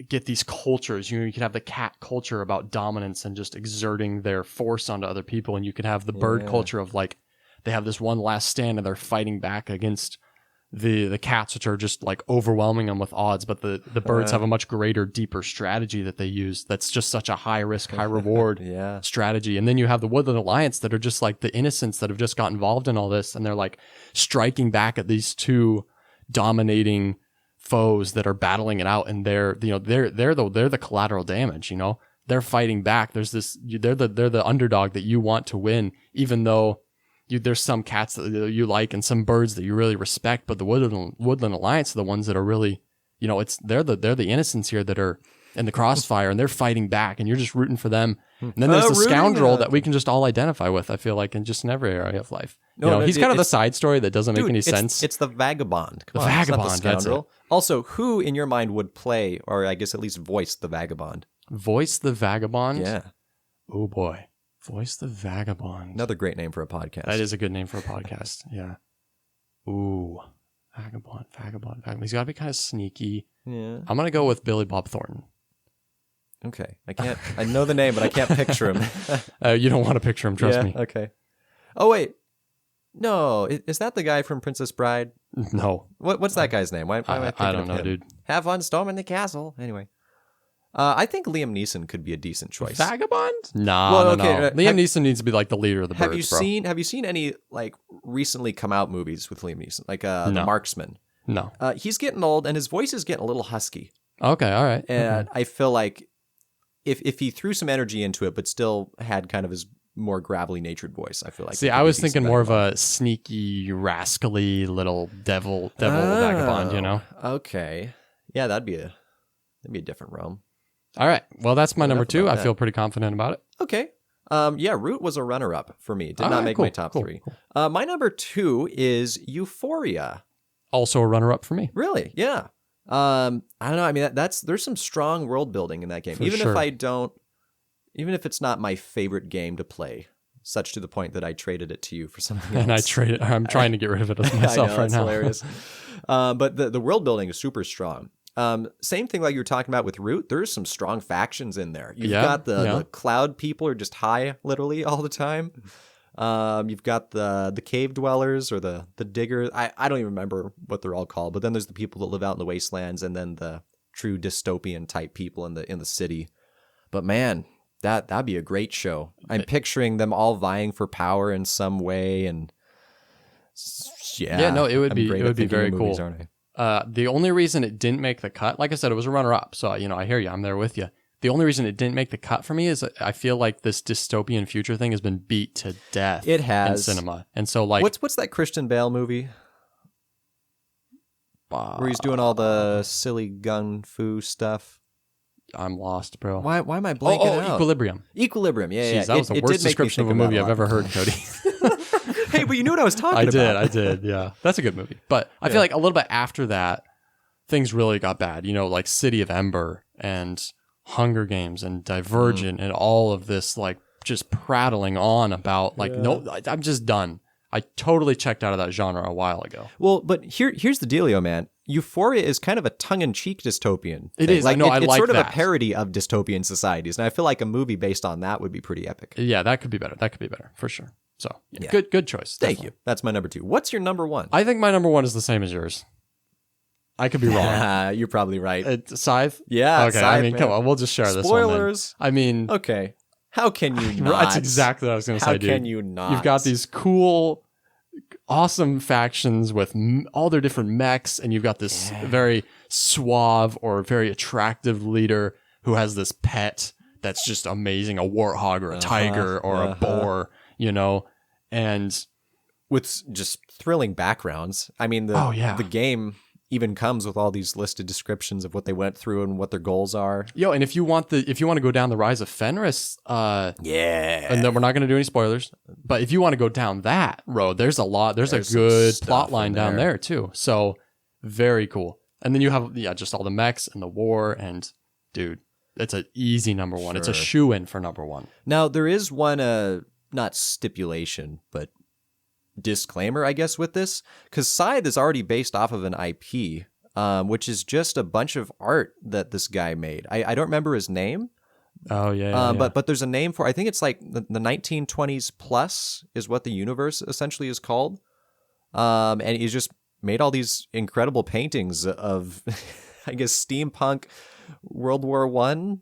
get these cultures. You could have the cat culture about dominance and just exerting their force onto other people, and you could have the bird culture of like they have this one last stand and they're fighting back against the cats, which are just like overwhelming them with odds, but the birds have a much greater, deeper strategy that they use. That's just such a high risk, high reward strategy. And then you have the Woodland Alliance that are just like the innocents that have just got involved in all this, and they're like striking back at these 2 dominating foes that are battling it out, and they're the collateral damage. They're fighting back. There's this they're the underdog that you want to win, even though there's some cats that you like and some birds that you really respect, but the Woodland Alliance are the ones that are really, they're the innocents here that are in the crossfire, and they're fighting back, and you're just rooting for them. And then there's the scoundrel that we can just all identify with, I feel like, in just in every area of life. He's kind of the side story that doesn't make any sense. It's the vagabond. Come on, vagabond, it's not the scoundrel. Also, who in your mind would play, or I guess at least voice the vagabond? Voice the vagabond? Yeah. Oh boy. Voice the Vagabond. Another great name for a podcast. That is a good name for a podcast. Yeah. Ooh. Vagabond. He's got to be kind of sneaky. Yeah. I'm going to go with Billy Bob Thornton. Okay. I know the name, but I can't picture him. You don't want to picture him, trust me. Okay. Oh, wait. No. Is that the guy from Princess Bride? No. What's that guy's name? Why am I thinking I don't of know, him? dude. Have fun storming the castle. Anyway. I think Liam Neeson could be a decent choice. Vagabond? Nah, Well, no. okay, Liam Neeson needs to be like the leader of the birds, Have you seen any like recently come out movies with Liam Neeson? Like The No. Marksman. No. He's getting old and his voice is getting a little husky. Okay, all right. And I feel like if he threw some energy into it, but still had kind of his more gravelly natured voice, I feel like. See, I was thinking more of a sneaky, rascally little devil vagabond, you know? Okay. Yeah, that'd be a different realm. All right. Well, that's my Enough number 2. about I that. feel pretty confident about it. Okay. Yeah, Root was a runner-up for me. Did All not right, make cool, my top cool, 3. cool. My number 2 is Euphoria. Also a runner-up for me. Really? Yeah. I don't know. I mean, there's some strong world building in that game. For Even sure. even if it's not my favorite game to play, such to the point that I traded it to you for something else. And I'm trying to get rid of it myself I know, right it's now. hilarious. But the world building is super strong. Same thing like you were talking about with Root. There's some strong factions in there. You've got the cloud people are just high literally all the time. You've got the cave dwellers or the diggers. I don't even remember what they're all called. But then there's the people that live out in the wastelands, and then the true dystopian type people in the city. But man, that'd be a great show. I'm picturing them all vying for power in some way, and No, it would be very movies, cool. aren't I? The only reason it didn't make the cut, like I said, it was a runner-up. So, I hear you. I'm there with you. The only reason it didn't make the cut for me is I feel like this dystopian future thing has been beat to death. It has in cinema, and so like what's that Christian Bale movie where he's doing all the silly gun fu stuff? I'm lost, bro. Why am I blanking out? Equilibrium. Equilibrium. Yeah. Jeez, that was the worst description of a movie I've ever heard, Cody. Hey, but you knew what I was talking about. I did. Yeah, that's a good movie. But I feel like a little bit after that, things really got bad. Like City of Ember and Hunger Games and Divergent and all of this, like just prattling on about no, I'm just done. I totally checked out of that genre a while ago. Well, but here's the dealio, man. Euphoria is kind of a tongue-in-cheek dystopian. It is. I know. I it's like sort of that. a parody of dystopian societies, and I feel like a movie based on that would be pretty epic. Yeah, that could be better. For sure. So good choice. Thank definitely. you. That's my number 2. What's your number 1? I think my number 1 is the same as yours. I could be wrong. You're probably right. It's Scythe? Yeah. Okay. Scythe, I mean, man. come on. We'll just share this one. Spoilers. Then. I mean, okay. How can you not? That's exactly what I was going to say, dude. How can you not? You've got these cool, awesome factions with all their different mechs, and you've got this very suave or very attractive leader who has this pet that's just amazing, a warthog or a tiger or a boar, and with just thrilling backgrounds. I mean, the game even comes with all these listed descriptions of what they went through and what their goals are. And if you want to go down the Rise of Fenris, and then we're not going to do any spoilers, but if you want to go down that road, there's a good plot line down there too. So very cool. And then you have just all the mechs and the war, and dude, it's an easy number 1. Sure. It's a shoe-in for number 1. Now there is one not stipulation, but disclaimer, I guess, with this, because Scythe is already based off of an IP, which is just a bunch of art that this guy made. I don't remember his name. Oh yeah. But there's a name for. I think it's like the 1920s plus is what the universe essentially is called. And he's just made all these incredible paintings of, I guess, steampunk World War I.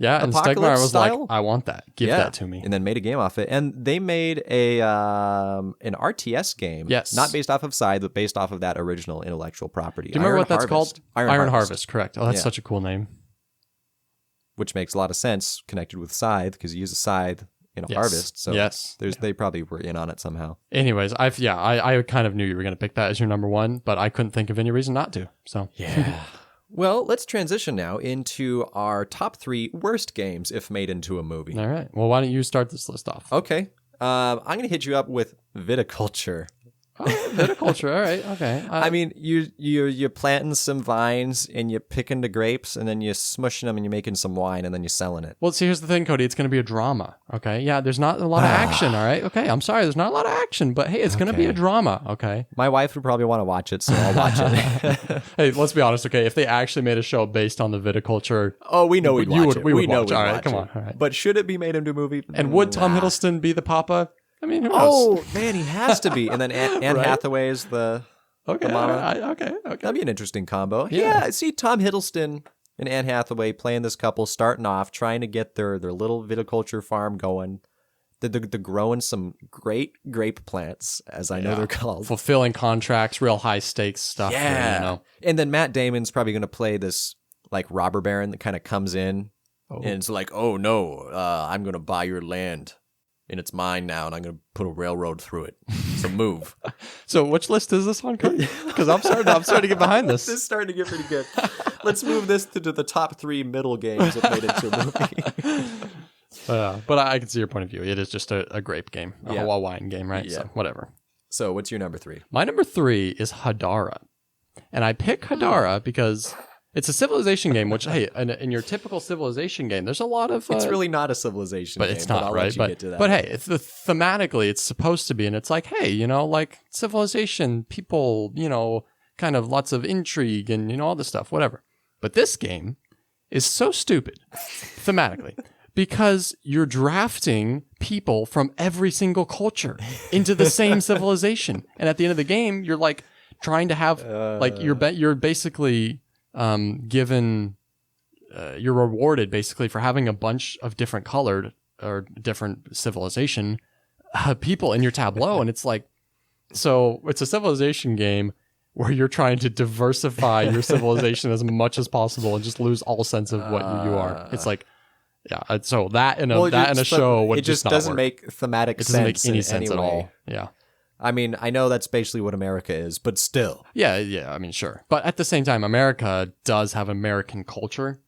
Yeah, and Stegmaier was style? like, I want that. Give that to me. And then made a game off it. And they made an RTS game. Yes. Not based off of Scythe, but based off of that original intellectual property. Do you remember what that's Harvest. called? Iron Harvest, correct. Oh, that's such a cool name. Which makes a lot of sense connected with Scythe, because you use a scythe in a harvest. So they probably were in on it somehow. Anyways, I kind of knew you were going to pick that as your number 1, but I couldn't think of any reason not to. So yeah. Well, let's transition now into our top 3 worst games if made into a movie. All right. Well, why don't you start this list off? Okay. I'm going to hit you up with Viticulture. Oh, viticulture. All right. Okay. I mean, you're planting some vines and you're picking the grapes and then you're smushing them and you're making some wine and then you're selling it. Well, see, here's the thing, Cody. It's going to be a drama. Okay. Yeah. There's not a lot of action. All right. Okay. I'm sorry. There's not a lot of action, but hey, it's going to be a drama. Okay. My wife would probably want to watch it, so I'll watch it. Hey, let's be honest. Okay. If they actually made a show based on the viticulture, Oh, we know we'd watch it. We would know watch. we'd All right. watch Come it. on. All right. But should it be made into a movie? And would Tom Hiddleston be the papa? I mean, who knows? Oh, man, he has to be. And then Anne Right? Hathaway is the mama. Okay. That'd be an interesting combo. Yeah. I see Tom Hiddleston and Anne Hathaway playing this couple, starting off, trying to get their little viticulture farm going. They're growing some great grape plants, as I know they're called. Fulfilling contracts, real high stakes stuff. Yeah. You know. And then Matt Damon's probably going to play this like robber baron that kind of comes in and it's like, oh no, I'm going to buy your land and it's mine now and I'm going to put a railroad through it. So move. So which list is this on, Cody? Because I'm starting to get behind this. This is starting to get pretty good. Let's move this to the top 3 middle games that made into a movie. But I can see your point of view. It is just a grape game, a wine game, right? Yeah. So whatever. So what's your number 3? My number 3 is Hadara. And I pick Hadara because it's a civilization game, which, hey, in your typical civilization game, there's a lot of... It's really not a civilization but game, it's not, but I'll right? let you get to that. But hey, it's thematically, it's supposed to be. And it's like, hey, like civilization, people, kind of lots of intrigue and, all this stuff, whatever. But this game is so stupid, thematically. Because you're drafting people from every single culture into the same civilization, and at the end of the game, you're like trying to have you're basically given you're rewarded basically for having a bunch of different colored or different civilization people in your tableau, and it's like so it's a civilization game where you're trying to diversify your civilization as much as possible and just lose all sense of what you are. It's like. Yeah, so that in a show would it just not doesn't work. make thematic It sense. doesn't make any in sense any at way. all. Yeah. I mean, I know that's basically what America is, but still. Yeah. I mean, sure, but at the same time, America does have American culture,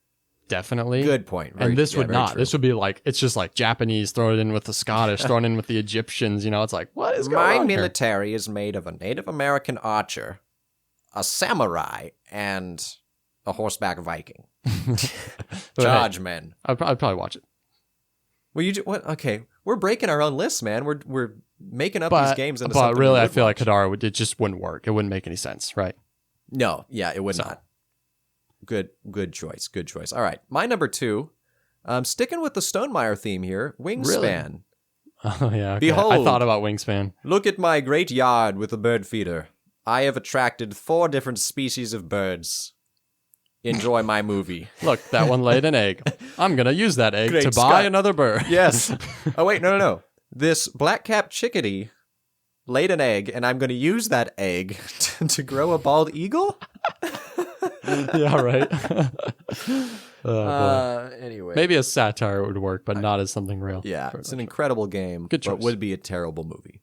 definitely. Good point. And this would not. True. This would be like it's just like Japanese thrown in with the Scottish, thrown in with the Egyptians. It's like what is going My on here? military is made of a Native American archer, a samurai, and a horseback Viking. Charge men. I'd probably watch it. Well, what? Okay, we're breaking our own lists, man. We're making up these games into something. But really, we I would feel watch. like Hadara it just wouldn't work. It wouldn't make any sense, right? No, yeah, it would not. Good choice. All right, my number 2. Sticking with the Stonemeyer theme here, Wingspan. Oh yeah. Okay. Behold. I thought about Wingspan. Look at my great yard with a bird feeder. I have attracted 4 different species of birds. Enjoy my movie. Look, that one laid an egg. I'm going to use that egg Great to buy Scott. another bird. Yes. Oh, wait, no. This black-capped chickadee laid an egg, and I'm going to use that egg to grow a bald eagle? Yeah, right. Oh, boy. Anyway. Maybe a satire would work, but not as something real. Yeah, it's an incredible game, Good choice. but would be a terrible movie.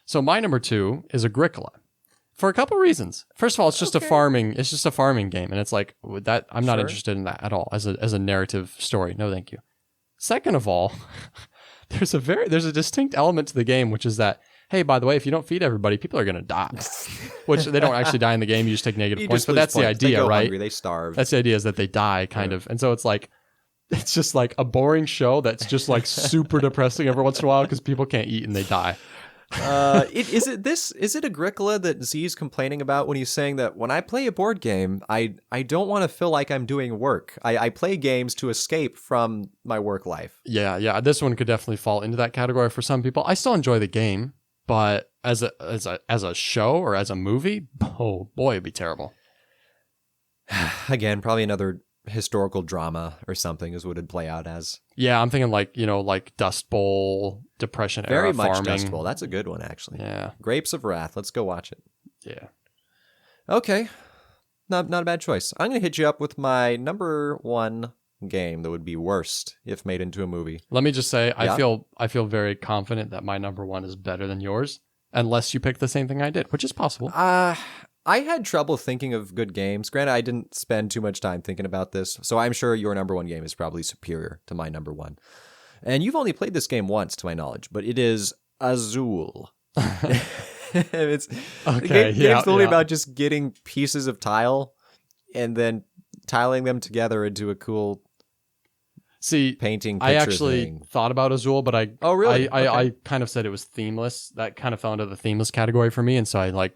So my number 2 is Agricola. For a couple reasons. First of all, it's just a farming game, and it's like that I'm not interested in that at all as a narrative story. No, thank you. Second of all, there's a distinct element to the game, which is that, hey, by the way, if you don't feed everybody, people are going to die. Which they don't actually die in the game. You just take negative points, but that's the idea, they go right? Hungry, they starve. That's the idea, is that they die, kind of. And so it's like, it's just like a boring show that's just like super depressing every once in a while because people can't eat and they die. Is it Agricola that Z's complaining about when he's saying that when I play a board game, I don't want to feel like I'm doing work. I play games to escape from my work life. Yeah. This one could definitely fall into that category for some people. I still enjoy the game, but as a show or as a movie, oh boy, it'd be terrible. Again, probably another historical drama or something is what it'd play out as. Yeah, I'm thinking like Dust Bowl, Depression era Very much farming. Dust Bowl. That's a good one, actually. Yeah. Grapes of Wrath. Let's go watch it. Yeah. Okay. Not a bad choice. I'm going to hit you up with my number 1 game that would be worst if made into a movie. Let me just say, Yeah. I feel very confident that my number 1 is better than yours, unless you pick the same thing I did, which is possible. I had trouble thinking of good games. Granted, I didn't spend too much time thinking about this, so I'm sure your number 1 game is probably superior to my number 1. And you've only played this game once, to my knowledge, but it is Azul. it's Okay, game's only yeah. about just getting pieces of tile and then tiling them together into a cool See, painting I picture actually thing. thought about Azul, but I Oh, really? I Okay. kind of said it was themeless. That kind of fell into the themeless category for me, and so I like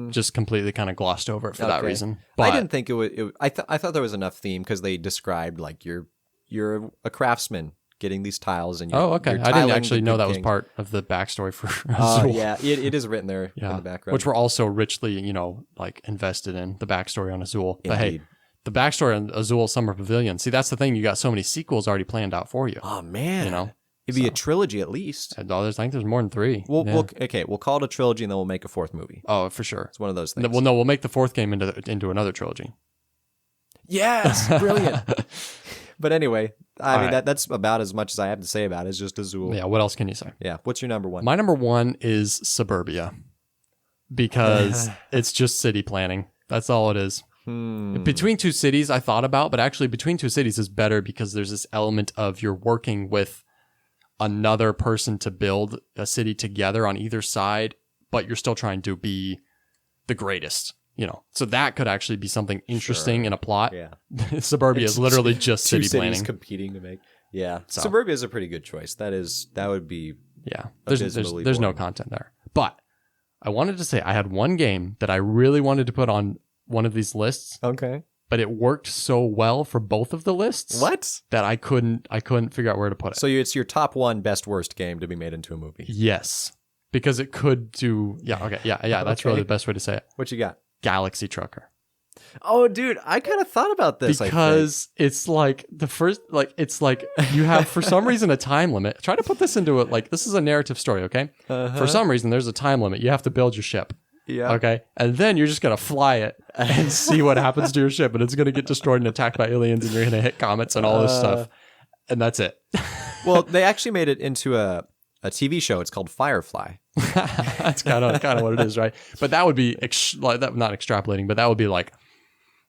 just completely kind of glossed over it for that Okay. reason. I But didn't think it would. I thought there was enough theme because they described like you're a craftsman getting these tiles and oh, okay, you're I didn't tiling actually the know good that was king. part of the backstory for Oh Azul. yeah, it is written there in Yeah, the background. which we're also richly, like invested in the backstory on Azul. But hey, Indeed. the backstory on Azul Summer Pavilion. See, that's the thing. You got so many sequels already planned out for you. Oh man, You know, it'd be a so. trilogy at least. I think there's more than 3. We'll, Yeah. we'll call it a trilogy and then we'll make a 4th movie. Oh, for sure. It's one of those things. Well, no, we'll make the 4th game into another trilogy. Yes, brilliant. But anyway, I mean right. that's about as much as I have to say about it. It's just Azul. Yeah. What else can you say? Yeah. What's your number one? My number 1 is Suburbia because it's just city planning. That's all it is. Between Two Cities, I thought about, but actually Between Two Cities is better because there's this element of you're working with another person to build a city together on either side, but you're still trying to be the greatest, So that could actually be something interesting in a plot. Yeah. Suburbia is literally just Two city cities planning. competing to make. Yeah. So. Suburbia is a pretty good choice. That would be. Yeah. There's abysmally no boring. content there. But I wanted to say I had one game that I really wanted to put on one of these lists, Okay. but it worked so well for both of the lists. What? That I couldn't figure out where to put it. So it's your top one best worst game to be made into a movie. Yes. Because it could do that's Okay. really the best way to say it. What you got? Galaxy Trucker. Oh, dude, I kind of thought about this. Because it's like the first, like, it's like you have, for some reason, a time limit. Try to put this into it. Like, this is a narrative story, okay? For some reason, there's a time limit. You have to build your ship. Yeah. Okay. And then you're just going to fly it and see what happens to your ship. And it's going to get destroyed and attacked by aliens. And you're going to hit comets and all this stuff. And that's it. Well, they actually made it into a TV show. It's called Firefly. That's kind of what it is, right? But that would be, not extrapolating, but that would be like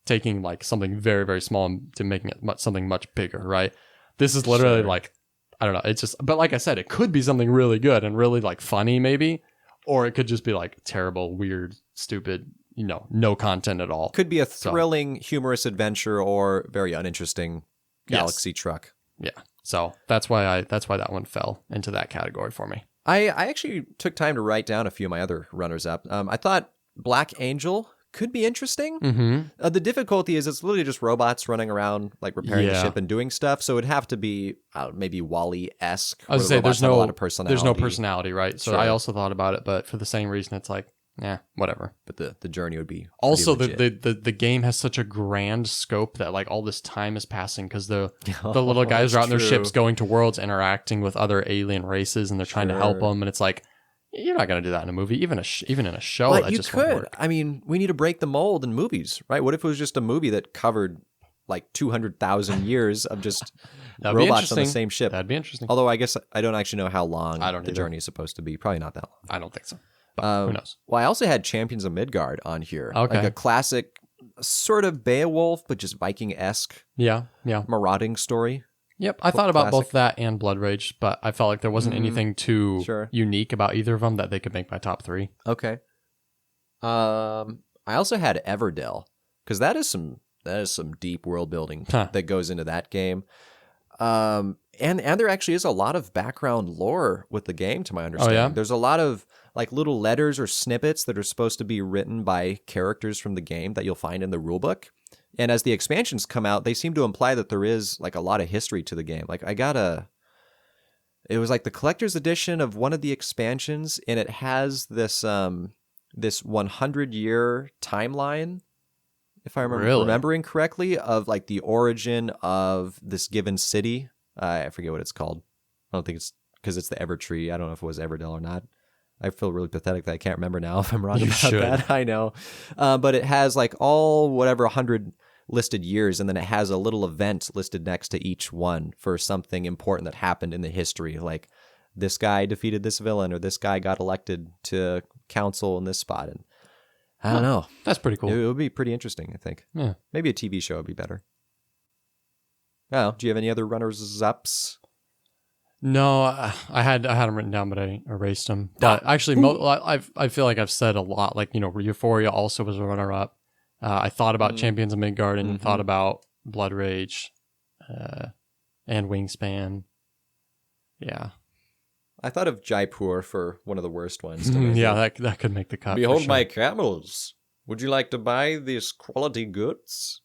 taking like something very, very small to making it something much bigger, right? This is literally Sure. like, I don't know. It's just, but like I said, it could be something really good and really like funny maybe, or it could just be like terrible, weird, stupid, no content at all. Could be a thrilling, humorous adventure or very uninteresting galaxy truck. Yeah. So that's why that one fell into that category for me. I actually took time to write down a few of my other runners up. I thought Black Angel could be interesting. Mm-hmm. The difficulty is it's literally just robots running around, like repairing the Yeah. ship and doing stuff. So it'd have to be maybe Wall-E-esque. I was where say the robots there's have no a lot of personality. There's no personality, right? So Sure. I also thought about it, but for the same reason, it's like, whatever. But the journey would be Also, pretty legit. the game has such a grand scope that like all this time is passing because the little guys are out in their true. ships going to worlds, interacting with other alien races, and they're trying to help Sure. them. And it's like, you're not going to do that in a movie, even in a show. But that you just won't could. work. I mean, we need to break the mold in movies, right? What if it was just a movie that covered like 200,000 years of just That'd be robots on the interesting. same ship? That'd be interesting. Although I guess I don't actually know how long I don't the either. journey is supposed to be. Probably not that long. I don't think so. But who knows? Well, I also had Champions of Midgard on here. Okay. Like a classic sort of Beowulf, but just Viking-esque Yeah. marauding story. Yep, I thought about Classic. both that and Blood Rage, but I felt like there wasn't anything too Sure. unique about either of them that they could make my top 3. Okay. I also had Everdell because that is some deep world building that goes into that game. And there actually is a lot of background lore with the game, to my understanding. yeah? There's a lot of like little letters or snippets that are supposed to be written by characters from the game that you'll find in the rulebook. And as the expansions come out, they seem to imply that there is like a lot of history to the game. Like it was like the collector's edition of one of the expansions, and it has this 100-year timeline, if I remember Really? remembering correctly, of like the origin of this given city. I forget what it's called. I don't think it's because it's the Evertree. I don't know if it was Everdell or not. I feel really pathetic that I can't remember now if I'm wrong You about should. that. I know. But it has like all whatever 100 listed years, and then it has a little event listed next to each one for something important that happened in the history. Like this guy defeated this villain, or this guy got elected to council in this spot. And I don't know. That's pretty cool. It would be pretty interesting, I think. Yeah. Maybe a TV show would be better. Oh, do you have any other runners-ups? No, I had them written down, but I erased them. But actually, I feel like I've said a lot. Like, Euphoria also was a runner-up. I thought about Champions of Midgard and thought about Blood Rage, and Wingspan. Yeah. I thought of Jaipur for one of the worst ones. Yeah, that could make the cut. Behold my camels. Would you like to buy these quality goods?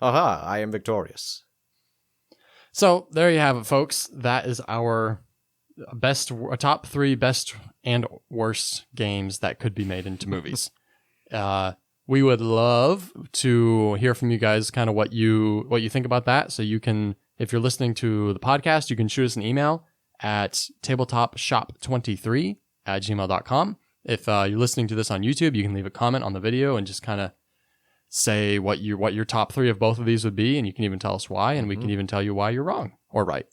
Aha, I am victorious. So there you have it, folks. That is our top 3 best and worst games that could be made into movies. We would love to hear from you guys, kind of what you think about that. So you can, if you're listening to the podcast, you can shoot us an email at tabletopshop23@gmail.com. If you're listening to this on YouTube, you can leave a comment on the video and just kind of say what your top 3 of both of these would be, and you can even tell us why, and we can even tell you why you're wrong or right.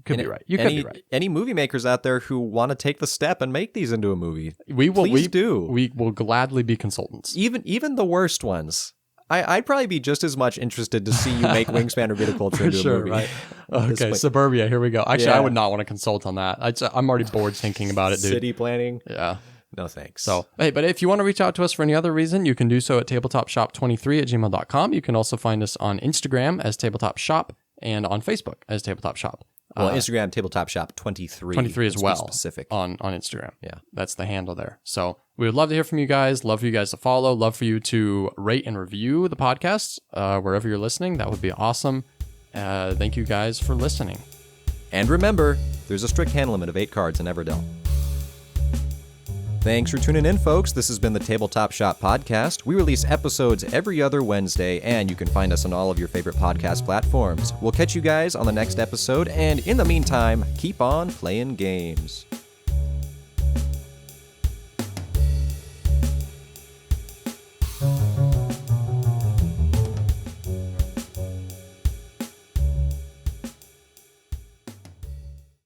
Could be right. You could be right. Any movie makers out there who want to take the step and make these into a movie, please do. We will gladly be consultants. Even the worst ones. I'd probably be just as much interested to see you make Wingspan or Viticulture into a movie. Right? Okay, Suburbia, here we go. Actually, I would not want to consult on that. I'm already bored thinking about it, dude. City planning? Yeah. No thanks. So, hey, but if you want to reach out to us for any other reason, you can do so at tabletopshop23@gmail.com. You can also find us on Instagram as Tabletop Shop and on Facebook as Tabletop Shop. Well, Instagram, Tabletop Shop 23. 23 as well. Specific. On Instagram. Yeah. That's the handle there. So we would love to hear from you guys. Love for you guys to follow. Love for you to rate and review the podcast wherever you're listening. That would be awesome. Thank you guys for listening. And remember, there's a strict hand limit of 8 cards in Everdell. Thanks for tuning in, folks. This has been the Tabletop Shop Podcast. We release episodes every other Wednesday, and you can find us on all of your favorite podcast platforms. We'll catch you guys on the next episode, and in the meantime, keep on playing games.